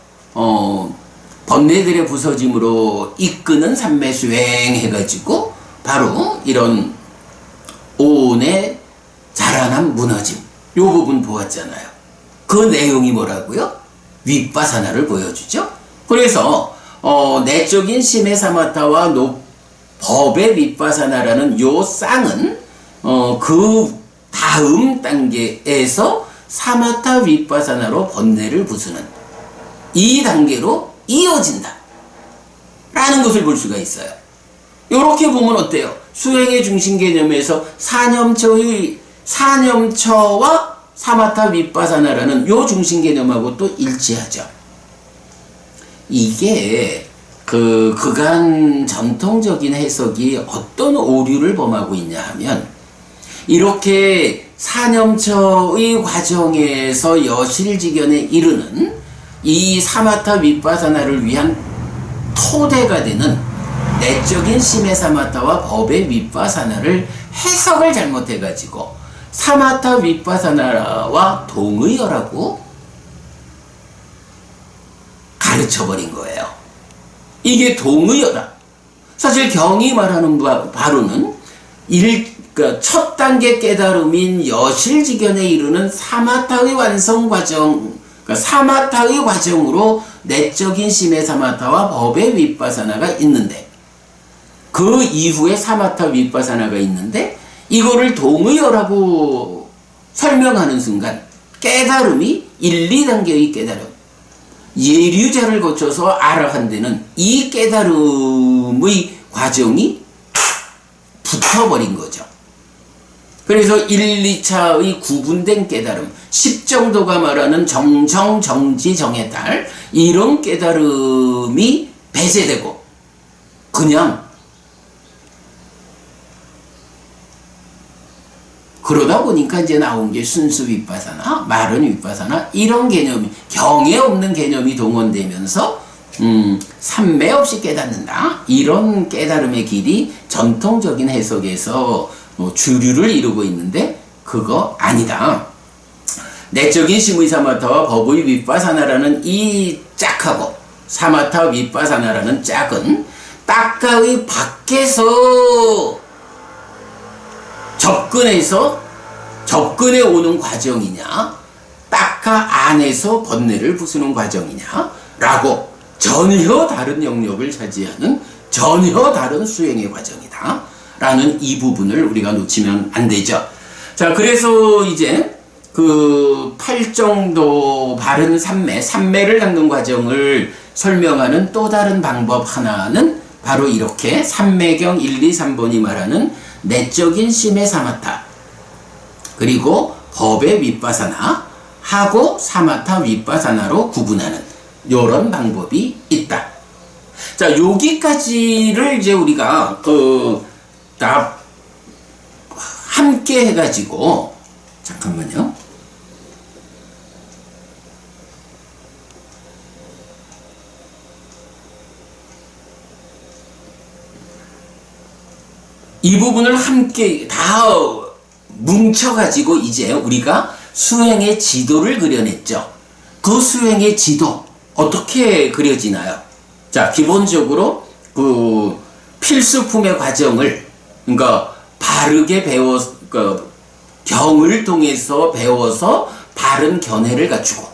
번뇌들의 부서짐으로 이끄는 삼매 수행 해가지고 바로 이런 오온의 자라남 무너짐, 요 부분 보았잖아요. 그 내용이 뭐라고요? 윗바사나를 보여주죠. 그래서 내적인 심해 사마타와 법의 윗바사나라는 요 쌍은 그 다음 단계에서 사마타 윗바사나로 번뇌를 부수는 이 단계로 이어진다 라는 것을 볼 수가 있어요. 이렇게 보면 어때요? 수행의 중심 개념에서 사념처와 사마타 윗바사나라는 요 중심 개념하고 또 일치하죠. 이게 그간 전통적인 해석이 어떤 오류를 범하고 있냐 하면, 이렇게 사념처의 과정에서 여실지견에 이르는 이 사마타 윗바사나를 위한 토대가 되는 내적인 심해 사마타와 법의 윗바사나를 해석을 잘못해가지고 사마타 윗바사나와 동의어라고 가르쳐버린 거예요. 이게 동의어다. 사실 경이 말하는 바로는 그러니까 첫 단계 깨달음인 여실지견에 이르는 사마타의 완성 과정, 그러니까 사마타의 과정으로 내적인 심해 사마타와 법의 윗바사나가 있는데, 그 이후에 사마타 윗바사나가 있는데, 이거를 동의어라고 설명하는 순간 깨달음이 1, 2단계의 깨달음, 예류자를 거쳐서 아라한되는 이 깨달음의 과정이 붙어버린 거죠. 그래서 1, 2차의 구분된 깨달음, 10정도가 말하는 정정, 정지, 정해달, 이런 깨달음이 배제되고 그냥 그러다 보니까 이제 나온 게 순수 윗바사나, 마른 윗바사나, 이런 개념이, 경에 없는 개념이 동원되면서 삼매 없이 깨닫는다, 이런 깨달음의 길이 전통적인 해석에서 주류를 이루고 있는데 그거 아니다. 내적인 심의 사마타와 법의 윗바사나라는 이 짝하고 사마타 윗바사나라는 짝은 딱가의 밖에서 접근해 오는 과정이냐, 딱가 안에서 번뇌를 부수는 과정이냐 라고 전혀 다른 영역을 차지하는 전혀 다른 수행의 과정이다 라는 이 부분을 우리가 놓치면 안 되죠. 자, 그래서 이제 그 8정도 바른 삼매를 닦는 과정을 설명하는 또 다른 방법 하나는 바로 이렇게 삼매경 1, 2, 3번이 말하는 내적인 심해 사마타, 그리고 법의 윗바사나 하고 사마타 윗바사나로 구분하는 요런 방법이 있다. 자, 여기까지를 이제 우리가 다 함께 해가지고, 잠깐만요. 이 부분을 함께 다 뭉쳐가지고 이제 우리가 수행의 지도를 그려냈죠. 그 수행의 지도 어떻게 그려지나요? 자, 기본적으로 그 필수품의 과정을, 그러니까 바르게 경을 통해서 배워서 바른 견해를 갖추고,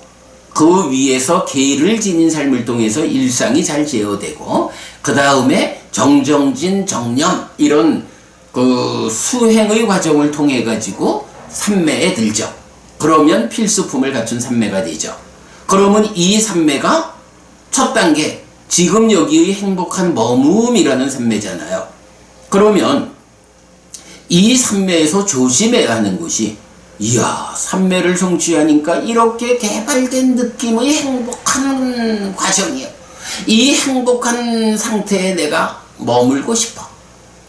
그 위에서 계를 지닌 삶을 통해서 일상이 잘 제어되고, 그 다음에 정정진 정념, 이런 그 수행의 과정을 통해 가지고 삼매에 들죠. 그러면 필수품을 갖춘 삼매가 되죠. 그러면 이 삼매가 첫 단계, 지금 여기의 행복한 머무음이라는 삼매잖아요. 그러면 이 삼매에서 조심해야 하는 것이, 이야, 삼매를 성취하니까 이렇게 개발된 느낌의 행복한 과정이요. 이 행복한 상태에 내가 머물고 싶어.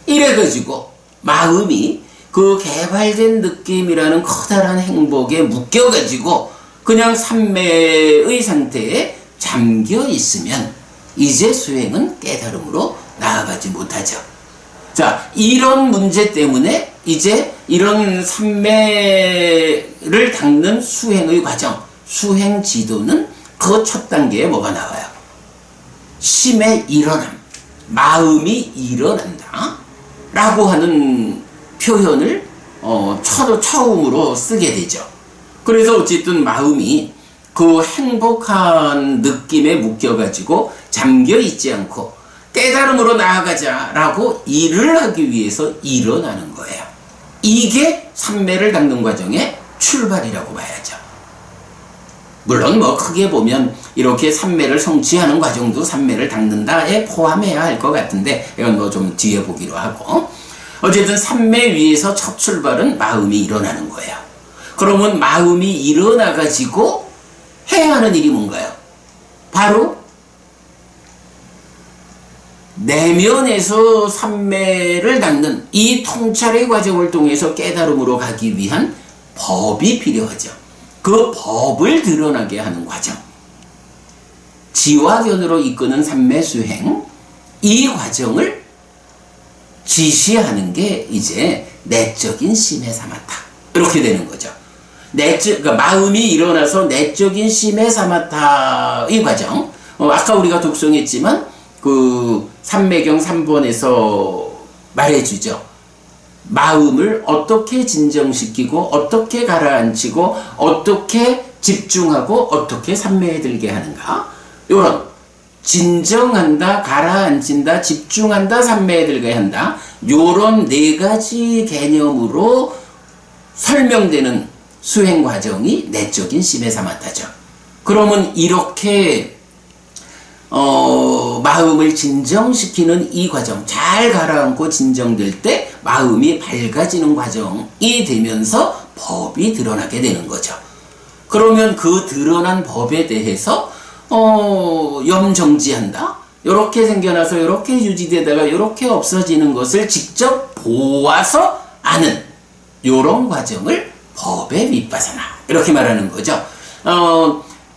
이래가지고 마음이 그 개발된 느낌이라는 커다란 행복에 묶여가지고 그냥 삼매의 상태에 잠겨 있으면 이제 수행은 깨달음으로 나아가지 못하죠. 자, 이런 문제 때문에 이제 이런 삼매를 닦는 수행의 과정, 수행 지도는 그 첫 단계에 뭐가 나와요? 심의 일어남, 마음이 일어난다 라고 하는 표현을 처음으로 쓰게 되죠. 그래서 어쨌든 마음이 그 행복한 느낌에 묶여가지고 잠겨 있지 않고 깨달음으로 나아가자라고 일을 하기 위해서 일어나는 거예요. 이게 삼매를 닦는 과정의 출발이라고 봐야죠. 물론 뭐 크게 보면 이렇게 삼매를 성취하는 과정도 삼매를 닦는다에 포함해야 할 것 같은데 이건 뭐 좀 뒤에 보기로 하고, 어쨌든 삼매 위에서 첫 출발은 마음이 일어나는 거예요. 그러면 마음이 일어나가지고 해야 하는 일이 뭔가요? 바로 내면에서 삼매를 닦는 이 통찰의 과정을 통해서 깨달음으로 가기 위한 법이 필요하죠. 그 법을 드러나게 하는 과정, 지화견으로 이끄는 삼매 수행, 이 과정을 지시하는 게 이제 내적인 심해 사마타, 이렇게 되는 거죠. 그러니까 마음이 일어나서 내적인 심해 사마타의 과정, 아까 우리가 독송했지만 그 삼매경 3번에서 말해주죠. 마음을 어떻게 진정시키고 어떻게 가라앉히고 어떻게 집중하고 어떻게 삼매에 들게 하는가, 요런 진정한다, 가라앉힌다, 집중한다, 삼매에 들게 한다, 요런 네 가지 개념으로 설명되는 수행 과정이 내적인 심해 사마타죠. 그러면 이렇게 마음을 진정시키는 이 과정, 잘 가라앉고 진정될 때 마음이 밝아지는 과정이 되면서 법이 드러나게 되는 거죠. 그러면 그 드러난 법에 대해서 염정지한다, 요렇게 생겨나서 요렇게 유지되다가 요렇게 없어지는 것을 직접 보아서 아는 요런 과정을 법의 윗바사나, 이렇게 말하는 거죠.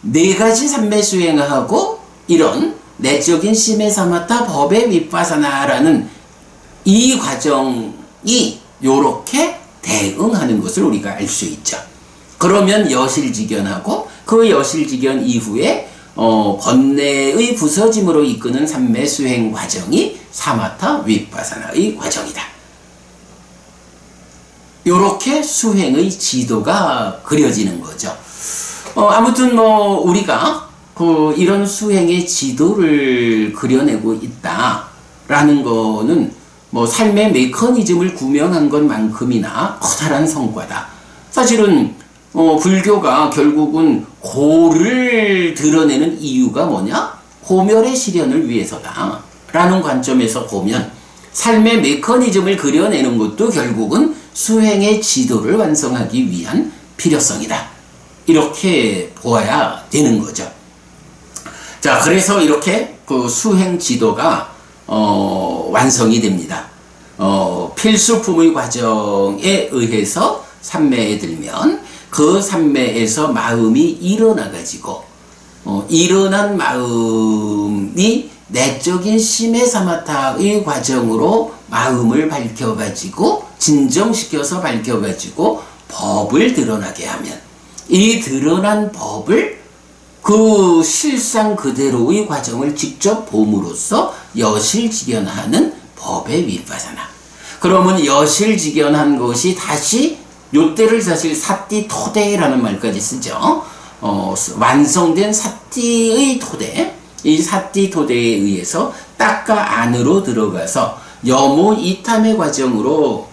네 가지 삼매 수행하고 이런 내적인 심해 사마타 법의 윗바사나라는 이 과정이 요렇게 대응하는 것을 우리가 알 수 있죠. 그러면 여실직견하고 그 여실직견 이후에 번뇌의 부서짐으로 이끄는 삼매 수행 과정이 사마타 윗바사나의 과정이다. 요렇게 수행의 지도가 그려지는 거죠. 아무튼 뭐 우리가 이런 수행의 지도를 그려내고 있다라는 거는 뭐 삶의 메커니즘을 구명한 것만큼이나 커다란 성과다. 사실은 불교가 결국은 고를 드러내는 이유가 뭐냐? 고멸의 실현을 위해서다 라는 관점에서 보면 삶의 메커니즘을 그려내는 것도 결국은 수행의 지도를 완성하기 위한 필요성이다, 이렇게 보아야 되는 거죠. 자, 그래서 이렇게 그 수행 지도가 완성이 됩니다. 필수품의 과정에 의해서 삼매에 들면 그 삼매에서 마음이 일어나가지고 일어난 마음이 내적인 심해 사마타의 과정으로 마음을 밝혀가지고 진정시켜서 밝혀가지고 법을 드러나게 하면 이 드러난 법을 그 실상 그대로의 과정을 직접 봄으로써 여실직견하는 법의 윗바사나. 그러면 여실직견한 것이 다시 요때를 사실 사띠토대라는 말까지 쓰죠. 완성된 사띠의 토대, 이 사띠토대에 의해서 딱가 안으로 들어가서 여모 이탐의 과정으로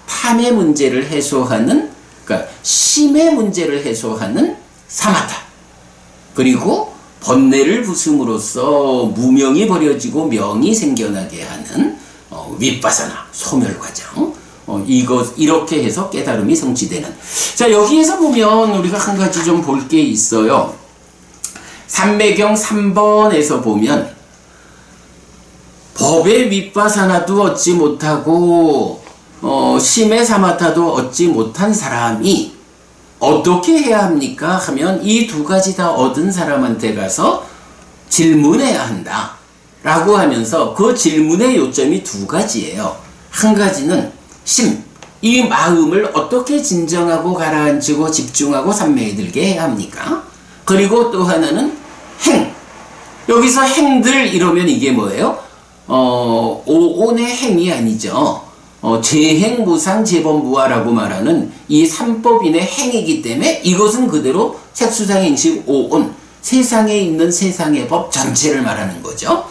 탐의 문제를 해소하는, 그러니까 심의 문제를 해소하는 사마타, 그리고 번뇌를 부숨으로써 무명이 버려지고 명이 생겨나게 하는 윗바사나 소멸 과정, 이렇게 해서 깨달음이 성취되는. 자, 여기에서 보면 우리가 한 가지 좀 볼 게 있어요. 삼매경 3번에서 보면 법의 윗바사나도 얻지 못하고 심의 사마타도 얻지 못한 사람이 어떻게 해야 합니까? 하면 이 두 가지 다 얻은 사람한테 가서 질문해야 한다 라고 하면서, 그 질문의 요점이 두 가지예요. 한 가지는 심, 이 마음을 어떻게 진정하고 가라앉히고 집중하고 삼매에 들게 해야 합니까? 그리고 또 하나는 행. 여기서 행들 이러면 이게 뭐예요? 오온의 행이 아니죠. 재행, 무상, 재범무화라고 말하는 이 삼법인의 행이기 때문에 이것은 그대로 색수상행식 오온, 세상에 있는 세상의 법 전체를 말하는 거죠.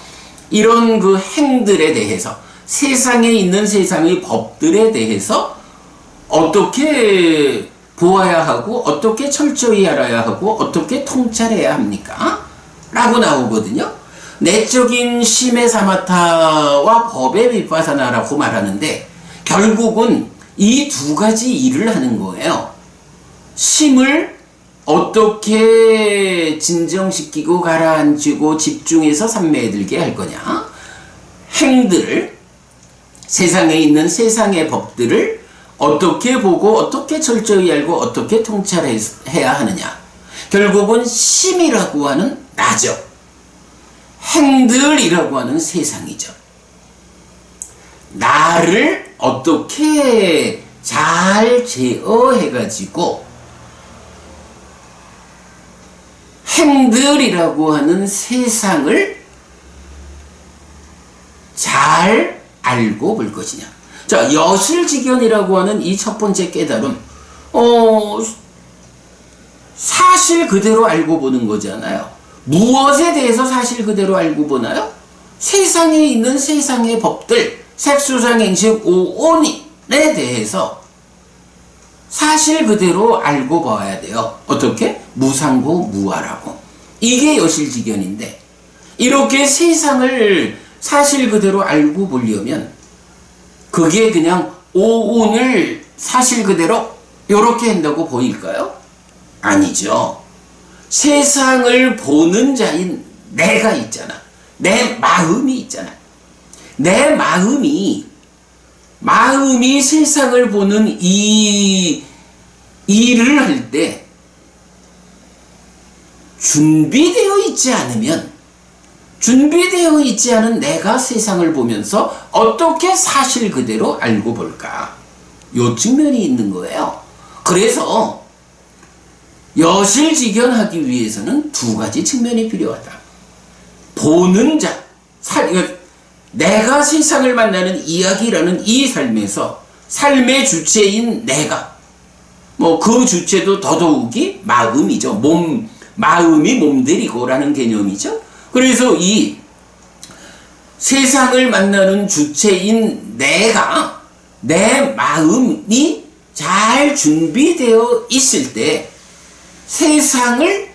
이런 그 행들에 대해서, 세상에 있는 세상의 법들에 대해서 어떻게 보아야 하고, 어떻게 철저히 알아야 하고, 어떻게 통찰해야 합니까? 라고 나오거든요. 내적인 심의 사마타와 법의 윗바사나라고 말하는데, 결국은 이 두 가지 일을 하는 거예요. 심을 어떻게 진정시키고 가라앉히고 집중해서 삼매에 들게 할 거냐, 행들, 세상에 있는 세상의 법들을 어떻게 보고 어떻게 철저히 알고 어떻게 통찰해야 하느냐, 결국은 심이라고 하는 나죠. 행들이라고 하는 세상이죠. 나를 어떻게 잘 제어해가지고 행들이라고 하는 세상을 잘 알고 볼 것이냐. 자, 여실직연이라고 하는 이 첫 번째 깨달음, 사실 그대로 알고 보는 거잖아요. 무엇에 대해서 사실 그대로 알고 보나요? 세상에 있는 세상의 법들, 색수상행식 오온에 대해서 사실 그대로 알고 봐야 돼요. 어떻게? 무상고 무아라고. 이게 여실직연인데, 이렇게 세상을 사실 그대로 알고 보려면 그게 그냥 오온을 사실 그대로 이렇게 한다고 보일까요? 아니죠. 세상을 보는 자인 내가 있잖아. 내 마음이 있잖아. 내 마음이 세상을 보는 이 일을 할 때 준비되어 있지 않으면, 준비되어 있지 않은 내가 세상을 보면서 어떻게 사실 그대로 알고 볼까? 요 측면이 있는 거예요. 그래서 여실직연하기 위해서는 두 가지 측면이 필요하다. 보는 자, 내가 세상을 만나는 이야기라는 이 삶에서 삶의 주체인 내가, 그 주체도 더더욱이 마음이죠. 마음이 몸들이고라는 개념이죠. 그래서 이 세상을 만나는 주체인 내가, 내 마음이 잘 준비되어 있을 때 세상을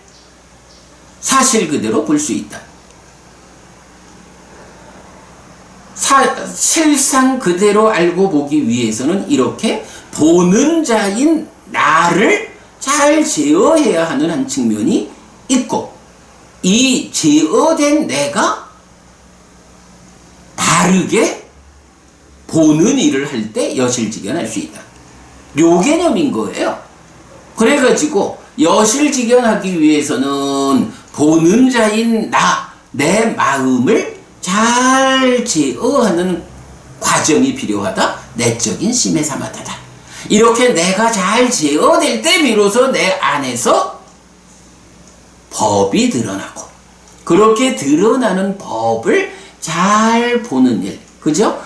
사실 그대로 볼 수 있다. 실상 그대로 알고 보기 위해서는 이렇게 보는 자인 나를 잘 제어해야 하는 한 측면이 있고, 이 제어된 내가 바르게 보는 일을 할 때 여실직연할 수 있다. 요 개념인 거예요. 그래가지고 여실직연하기 위해서는 보는 자인 내 마음을 잘 제어하는 과정이 필요하다. 내적인 심의 사마타다. 이렇게 내가 잘 제어될 때 비로소 내 안에서 법이 드러나고, 그렇게 드러나는 법을 잘 보는 일, 그죠?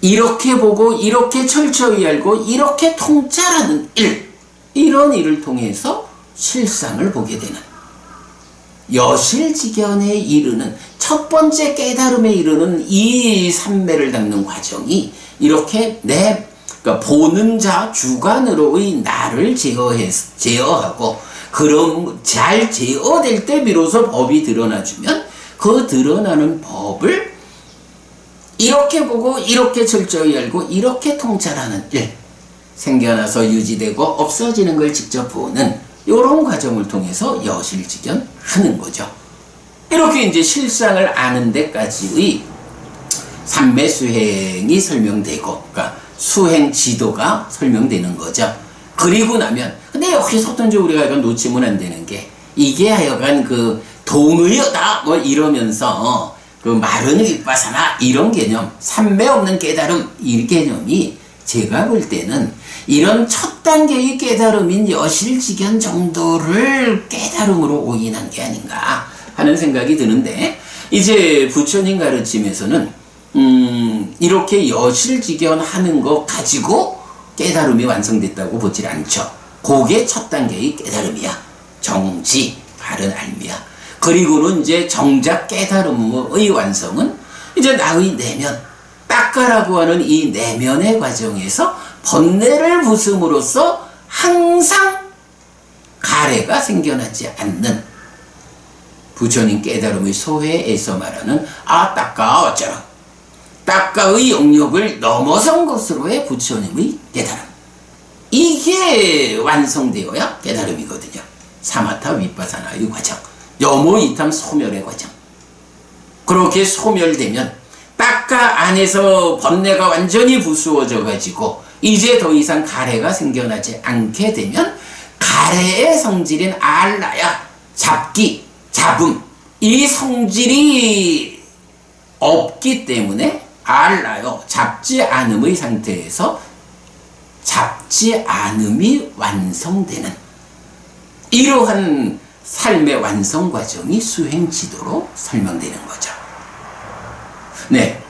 이렇게 보고 이렇게 철저히 알고 이렇게 통찰하는 일, 이런 일을 통해서 실상을 보게 되는, 여실직연에 이르는 첫 번째 깨달음에 이르는 이 삼매를 닦는 과정이 이렇게 그러니까 보는 자 주관으로의 나를 제어하고, 그럼 잘 제어될 때 비로소 법이 드러나주면 그 드러나는 법을 이렇게 보고 이렇게 철저히 알고 이렇게 통찰하는 일, 생겨나서 유지되고 없어지는 걸 직접 보는 이런 과정을 통해서 여실직연 하는 거죠. 이렇게 이제 실상을 아는 데까지의 삼매 수행이 설명되고, 그러니까 수행 지도가 설명되는 거죠. 그리고 나면, 근데 여기서부터 이제 우리가 이건 놓치면 안 되는 게, 이게 하여간 그 동의어다 뭐 이러면서 그 마른 윗바사나 이런 개념, 삼매 없는 깨달음 이 개념이 제가 볼 때는 이런 첫 단계의 깨달음인 여실직연 정도를 깨달음으로 오인한 게 아닌가 하는 생각이 드는데, 이제 부처님 가르침에서는 이렇게 여실직연 하는 거 가지고 깨달음이 완성됐다고 보질 않죠. 그게 첫 단계의 깨달음이야. 정지, 바른 알미야. 그리고는 이제 정작 깨달음의 완성은 이제 나의 내면, 딱가라고 하는 이 내면의 과정에서 번뇌를 부숨으로써 항상 가래가 생겨나지 않는 부처님 깨달음의 소회에서 말하는 딱가 어쩌라, 딱가의 영역을 넘어선 것으로의 부처님의 깨달음, 이게 완성되어야 깨달음이거든요. 사마타 윗바사나의 과정, 여모이탐 소멸의 과정. 그렇게 소멸되면 딱가 안에서 번뇌가 완전히 부수어져 가지고 이제 더 이상 가래가 생겨나지 않게 되면 가래의 성질인 알라야, 잡기, 잡음, 이 성질이 없기 때문에 알라요, 잡지 않음의 상태에서 잡지 않음이 완성되는 이러한 삶의 완성 과정이 수행 지도로 설명되는 거죠. 네.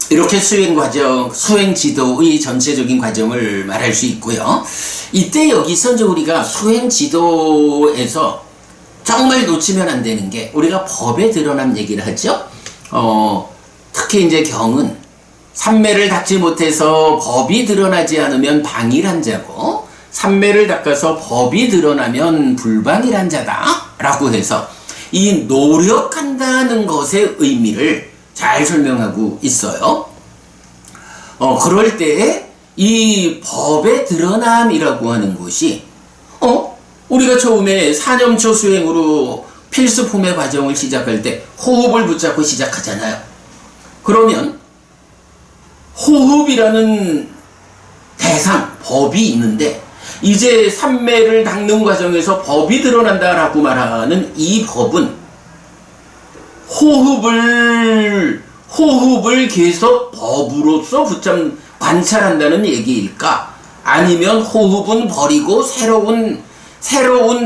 이렇게 수행 과정, 수행 지도의 전체적인 과정을 말할 수 있고요. 이때 여기서 이제 우리가 수행 지도에서 정말 놓치면 안 되는 게, 우리가 법에 드러난 얘기를 하죠. 특히 이제 경은 삼매를 닦지 못해서 법이 드러나지 않으면 방일한 자고, 삼매를 닦아서 법이 드러나면 불방일한 자다 라고 해서 이 노력한다는 것의 의미를 잘 설명하고 있어요. 그럴 때 이 법의 드러남이라고 하는 것이 우리가 처음에 사념초 수행으로 필수품의 과정을 시작할 때 호흡을 붙잡고 시작하잖아요. 그러면 호흡이라는 대상, 법이 있는데, 이제 삼매를 닦는 과정에서 법이 드러난다라고 말하는 이 법은 호흡을 계속 법으로서 관찰한다는 얘기일까? 아니면 호흡은 버리고 새로운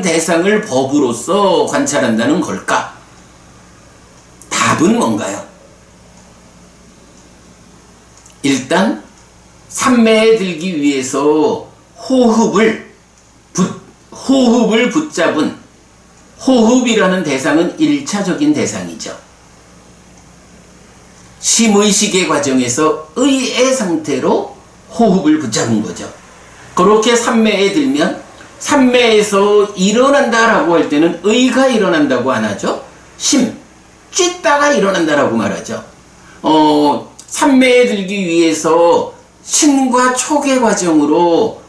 대상을 법으로서 관찰한다는 걸까? 답은 뭔가요? 일단 삼매에 들기 위해서 호흡을 붙잡은 호흡이라는 대상은 1차적인 대상이죠. 심의식의 과정에서 의의 상태로 호흡을 붙잡은 거죠. 그렇게 삼매에 들면, 삼매에서 일어난다라고 할 때는 의가 일어난다고 안 하죠. 찢다가 일어난다라고 말하죠. 삼매에 들기 위해서 신과 촉의 과정으로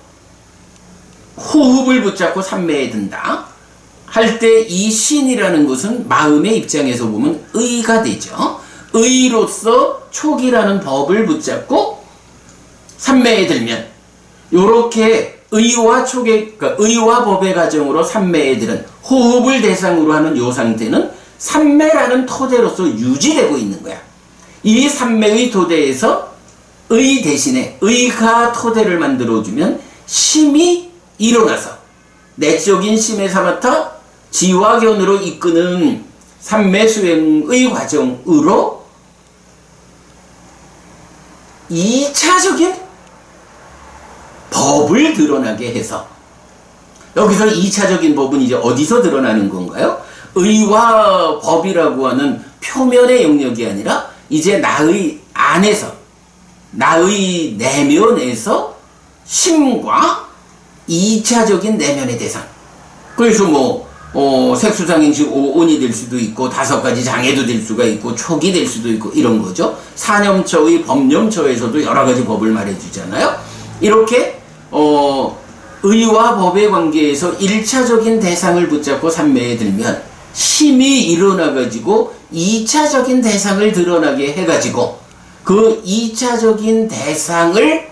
호흡을 붙잡고 삼매에 든다 할 때, 이 신이라는 것은 마음의 입장에서 보면 의가 되죠. 의로서 촉이라는 법을 붙잡고 삼매에 들면, 요렇게 의와 촉의, 그러니까 의와 법의 과정으로 삼매에 들은 호흡을 대상으로 하는 요 상태는 삼매라는 토대로서 유지되고 있는 거야. 이 삼매의 토대에서 의 대신에 의가 토대를 만들어주면 심이 일어나서 내적인 심의 사마타 지화견으로 이끄는 삼매 수행의 과정으로 2차적인 법을 드러나게 해서, 여기서 2차적인 법은 이제 어디서 드러나는 건가요? 의와 법이라고 하는 표면의 영역이 아니라 이제 나의 안에서, 나의 내면에서 심과 2차적인 내면의 대상. 그래서 색수상행식 5온이 될 수도 있고 5가지 장애도 될 수가 있고 촉이 될 수도 있고 이런 거죠. 사념처의 법념처에서도 여러 가지 법을 말해주잖아요. 이렇게 의와 법의 관계에서 1차적인 대상을 붙잡고 삼매에 들면 힘이 일어나가지고 2차적인 대상을 드러나게 해가지고 그 2차적인 대상을,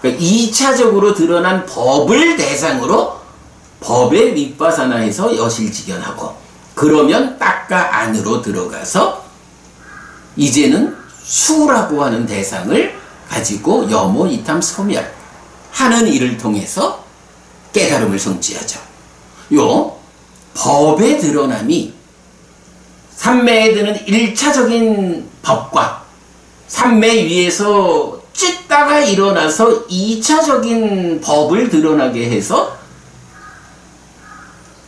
그러니까 2차적으로 드러난 법을 대상으로 법의 윗바사나해서 여실직연하고, 그러면 딱가 안으로 들어가서 이제는 수라고 하는 대상을 가지고 여모 이탐 소멸 하는 일을 통해서 깨달음을 성취하죠. 요 법의 드러남이 삼매에 드는 1차적인 법과 삼매 위에서 찢다가 일어나서 2차적인 법을 드러나게 해서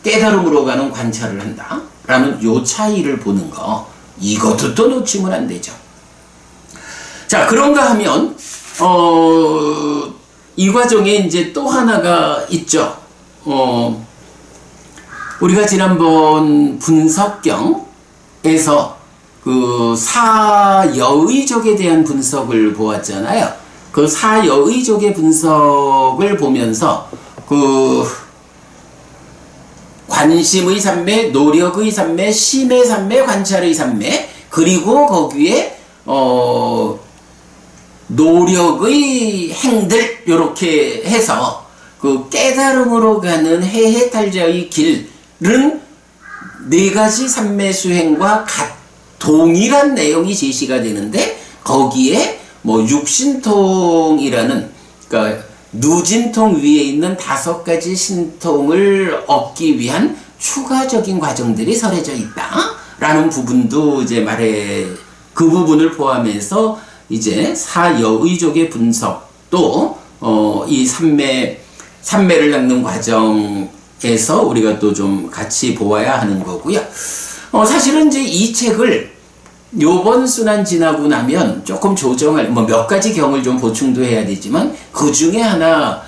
깨달음으로 가는 관찰을 한다 라는 요 차이를 보는 거, 이것도 또 놓치면 안 되죠. 자, 그런가 하면 이 과정에 이제 또 하나가 있죠. 우리가 지난번 분석경에서 그 사여의족에 대한 분석을 보았잖아요. 그 사여의족의 분석을 보면서 그 관심의 삼매, 노력의 삼매, 심의 삼매, 관찰의 삼매, 그리고 거기에 노력의 행들, 요렇게 해서 그 깨달음으로 가는 해해탈자의 길은 4가지 삼매 수행과 동일한 내용이 제시가 되는데, 거기에 육신통이라는, 그러니까 누진통 위에 있는 5가지 신통을 얻기 위한 추가적인 과정들이 설해져 있다 라는 부분도 이제 그 부분을 포함해서 이제 사여의족의 분석도 이 삼매를 닦는 과정에서 우리가 또 좀 같이 보아야 하는 거고요. 사실은 이제 이 책을 요번 순환 지나고 나면 조금 조정할, 몇 가지 경을 좀 보충도 해야 되지만, 그 중에 하나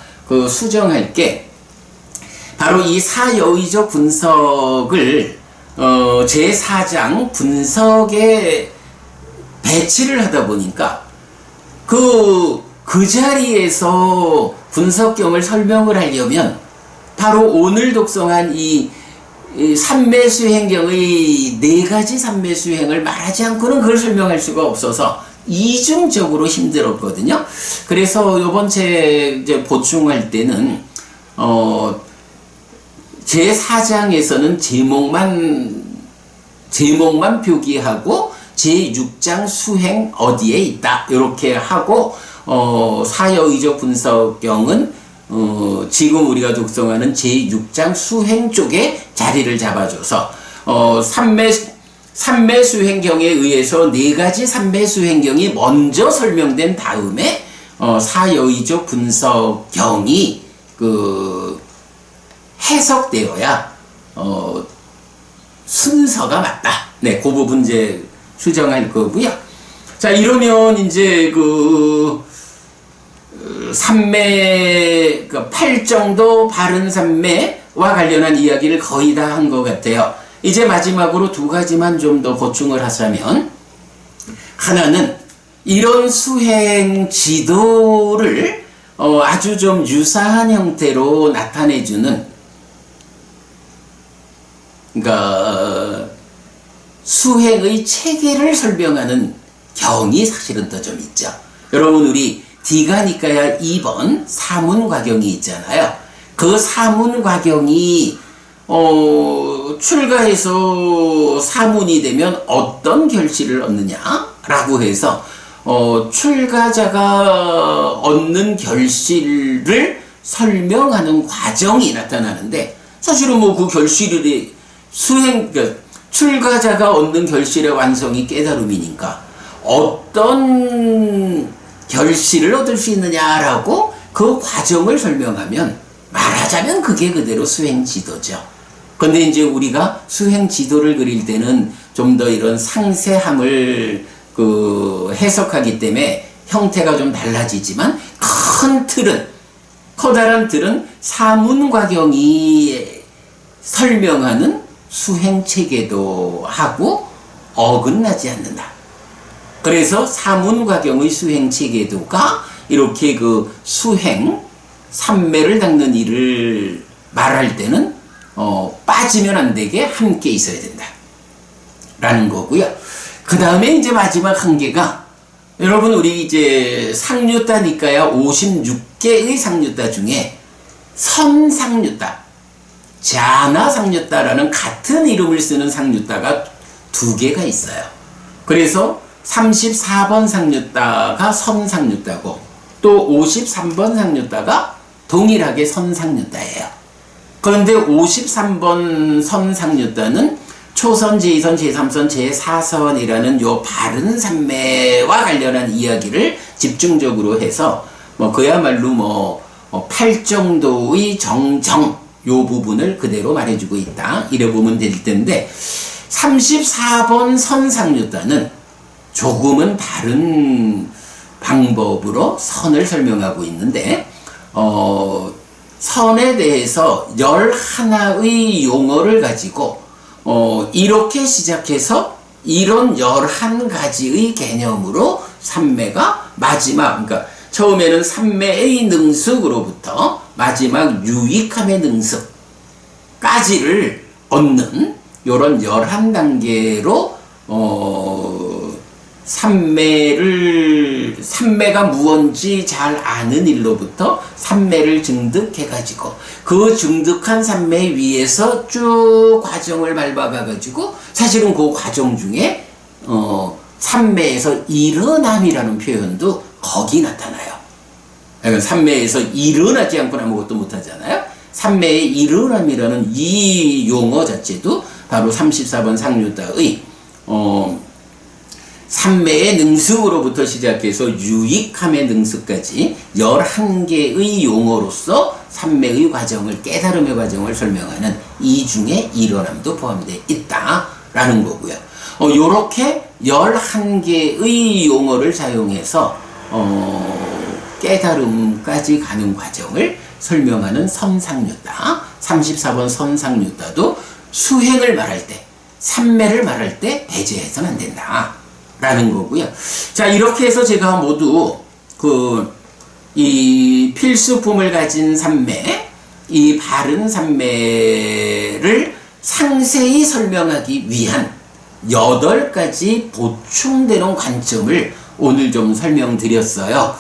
수정할 게 바로 이 사여의적 분석을 제4장 분석에 배치를 하다 보니까 그 자리에서 분석경을 설명을 하려면 바로 오늘 독송한 이 삼매수행경의 4가지 삼매수행을 말하지 않고는 그걸 설명할 수가 없어서 이중적으로 힘들었거든요. 그래서 요번 책 이제 보충할 때는 제4장에서는 제목만 표기하고 제6장 수행 어디에 있다 이렇게 하고, 사여의적 분석경은 지금 우리가 독송하는 제6장 수행 쪽에 자리를 잡아줘서 삼매수행경에 의해서 4가지 삼매수행경이 먼저 설명된 다음에 사여의적 분석경이 해석되어야 순서가 맞다. 네, 그 부분 이제 수정할 거고요. 자, 이러면 이제 삼매, 8정도 바른 삼매와 관련한 이야기를 거의 다 한 것 같아요. 이제 마지막으로 2가지만 좀 더 보충을 하자면, 하나는 이런 수행 지도를 아주 좀 유사한 형태로 나타내주는, 그러니까 수행의 체계를 설명하는 경이 사실은 더 좀 있죠. 여러분, 우리 디가니까야 2번 사문과경이 있잖아요. 그 사문과경이 출가해서 사문이 되면 어떤 결실을 얻느냐라고 해서 출가자가 얻는 결실을 설명하는 과정이 나타나는데, 사실은 그 결실이 출가자가 얻는 결실의 완성이 깨달음이니까 어떤 결실을 얻을 수 있느냐라고 그 과정을 설명하면 말하자면 그게 그대로 수행 지도죠. 근데 이제 우리가 수행 지도를 그릴 때는 좀 더 이런 상세함을 해석하기 때문에 형태가 좀 달라지지만 큰 틀은, 커다란 틀은 사문과경이 설명하는 수행 체계도 하고 어긋나지 않는다. 그래서 사문과경의 수행 체계도가 이렇게 수행, 삼매를 닦는 일을 말할 때는 빠지면 안 되게 함께 있어야 된다. 라는 거고요. 그 다음에 이제 마지막 한 개가, 여러분 우리 이제 상류따 니까야 56개의 상류따 중에 선상류따, 자나상류따라는 같은 이름을 쓰는 상류따가 2개가 있어요. 그래서 34번 상류따가 선상류따고 또 53번 상류따가 동일하게 선상류따예요. 그런데 53번 선상류따는 초선, 제2선, 제3선, 제4선이라는 요 바른 삼매와 관련한 이야기를 집중적으로 해서 그야말로 8 정도의 정정 요 부분을 그대로 말해주고 있다. 이래 보면 될 텐데 34번 선상류따는 조금은 다른 방법으로 선을 설명하고 있는데 선에 대해서 11의 용어를 가지고 이렇게 시작해서 이런 11가지의 개념으로 삼매가 마지막, 그러니까 처음에는 삼매의 능숙으로부터 마지막 유익함의 능숙까지를 얻는 요런 11단계로 삼매가 무언지 잘 아는 일로부터 삼매를 증득해가지고 그 증득한 삼매 위에서 쭉 과정을 밟아가가지고 사실은 그 과정 중에 삼매에서 일어남이라는 표현도 거기 나타나요. 그러니까 삼매에서 일어나지 않고는 아무것도 못하잖아요. 삼매의 일어남이라는 이 용어 자체도 바로 34번 상류따의 삼매의 능숙으로부터 시작해서 유익함의 능숙까지 11개의 용어로서 삼매의 과정을, 깨달음의 과정을 설명하는 이 중에 일어남도 포함되어 있다라는 거고요. 요렇게 11개의 용어를 사용해서 깨달음까지 가는 과정을 설명하는 선상류따, 34번 선상류따도 수행을 말할 때, 삼매를 말할 때 배제해서는 안 된다. 라는 거고요. 자, 이렇게 해서 제가 모두 이 필수품을 가진 삼매, 이 바른 삼매를 상세히 설명하기 위한 8가지 보충되는 관점을 오늘 좀 설명드렸어요.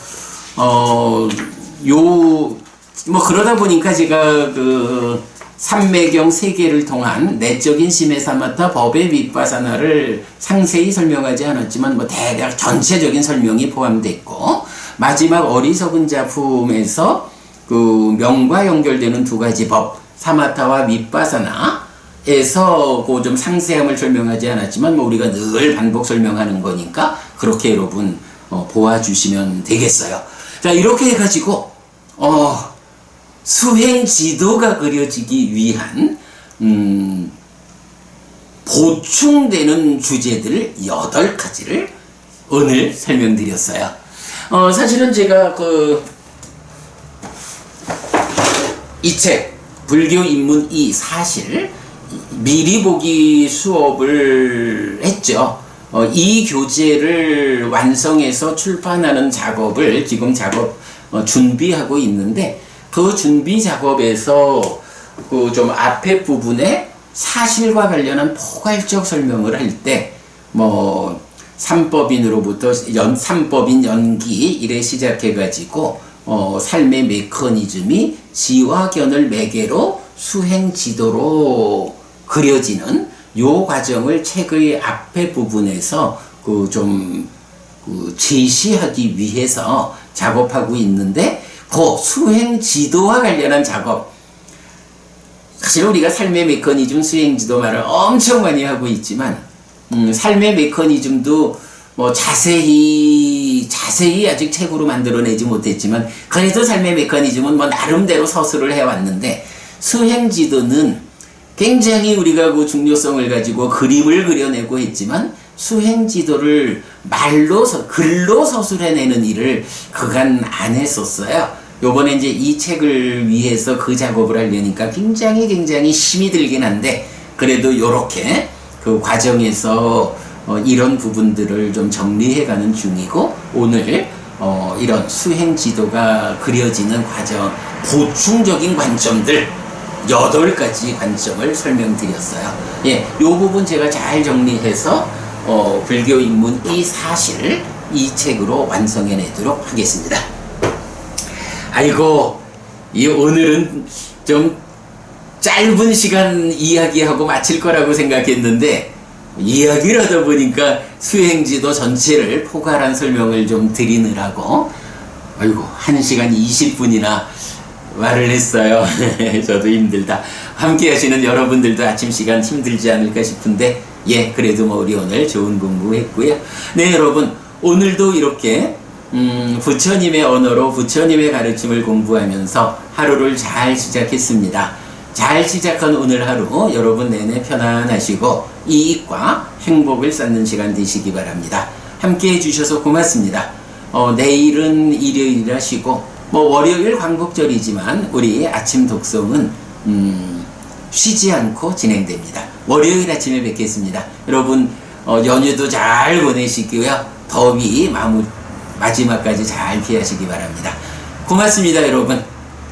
그러다 보니까 제가 삼매경 3개를 통한 내적인 심해사마타 법의 윗바사나를 상세히 설명하지 않았지만 대략 전체적인 설명이 포함됐고, 마지막 어리석은 작품에서 명과 연결되는 2가지 법, 사마타와 윗바사나에서 좀 상세함을 설명하지 않았지만 우리가 늘 반복 설명하는 거니까 그렇게 여러분 보아주시면 되겠어요. 자, 이렇게 해가지고 수행 지도가 그려지기 위한 보충되는 주제들 8가지를 오늘 설명드렸어요. 사실은 제가 이 책 불교 입문 2 사실 미리 보기 수업을 했죠. 이 교재를 완성해서 출판하는 작업을 지금 준비하고 있는데, 그 준비 작업에서 좀 앞에 부분에 사실과 관련한 포괄적 설명을 할 때 삼법인으로부터 삼법인 연기 이래 시작해가지고 삶의 메커니즘이 지와 견을 매개로 수행 지도로 그려지는 요 과정을 책의 앞에 부분에서 제시하기 위해서 작업하고 있는데, 그 수행 지도와 관련한 작업, 사실 우리가 삶의 메커니즘 수행 지도 말을 엄청 많이 하고 있지만 삶의 메커니즘도 자세히 자세히 아직 책으로 만들어내지 못했지만 그래도 삶의 메커니즘은 뭐 나름대로 서술을 해왔는데, 수행지도는 굉장히 우리가 그 중요성을 가지고 그림을 그려내고 했지만 수행지도를 글로 서술해내는 일을 그간 안 했었어요. 요번에 이제 이 책을 위해서 그 작업을 하려니까 굉장히 힘이 들긴 한데, 그래도 요렇게 그 과정에서 이런 부분들을 좀 정리해가는 중이고, 오늘 이런 수행지도가 그려지는 과정 보충적인 관점들 8가지 관점을 설명드렸어요. 예, 요 부분 제가 잘 정리해서 불교 입문 이 사실 이 책으로 완성해내도록 하겠습니다. 아이고, 오늘은 좀 짧은 시간 이야기하고 마칠 거라고 생각했는데, 이야기를 하다 보니까 수행지도 전체를 포괄한 설명을 좀 드리느라고 아이고 1시간 20분이나 말을 했어요. 저도 힘들다. 함께 하시는 여러분들도 아침 시간 힘들지 않을까 싶은데, 예, 그래도 뭐 우리 오늘 좋은 공부했고요. 네, 여러분, 오늘도 이렇게 부처님의 언어로 부처님의 가르침을 공부하면서 하루를 잘 시작했습니다. 잘 시작한 오늘 하루 여러분 내내 편안하시고 이익과 행복을 쌓는 시간 되시기 바랍니다. 함께 해주셔서 고맙습니다. 내일은 일요일이라시고 뭐 월요일 광복절이지만 우리 아침 독송은 쉬지 않고 진행됩니다. 월요일 아침에 뵙겠습니다. 여러분 연휴도 잘 보내시고요. 더위 마지막까지 잘 피하시기 바랍니다. 고맙습니다, 여러분.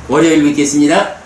월요일 뵙겠습니다.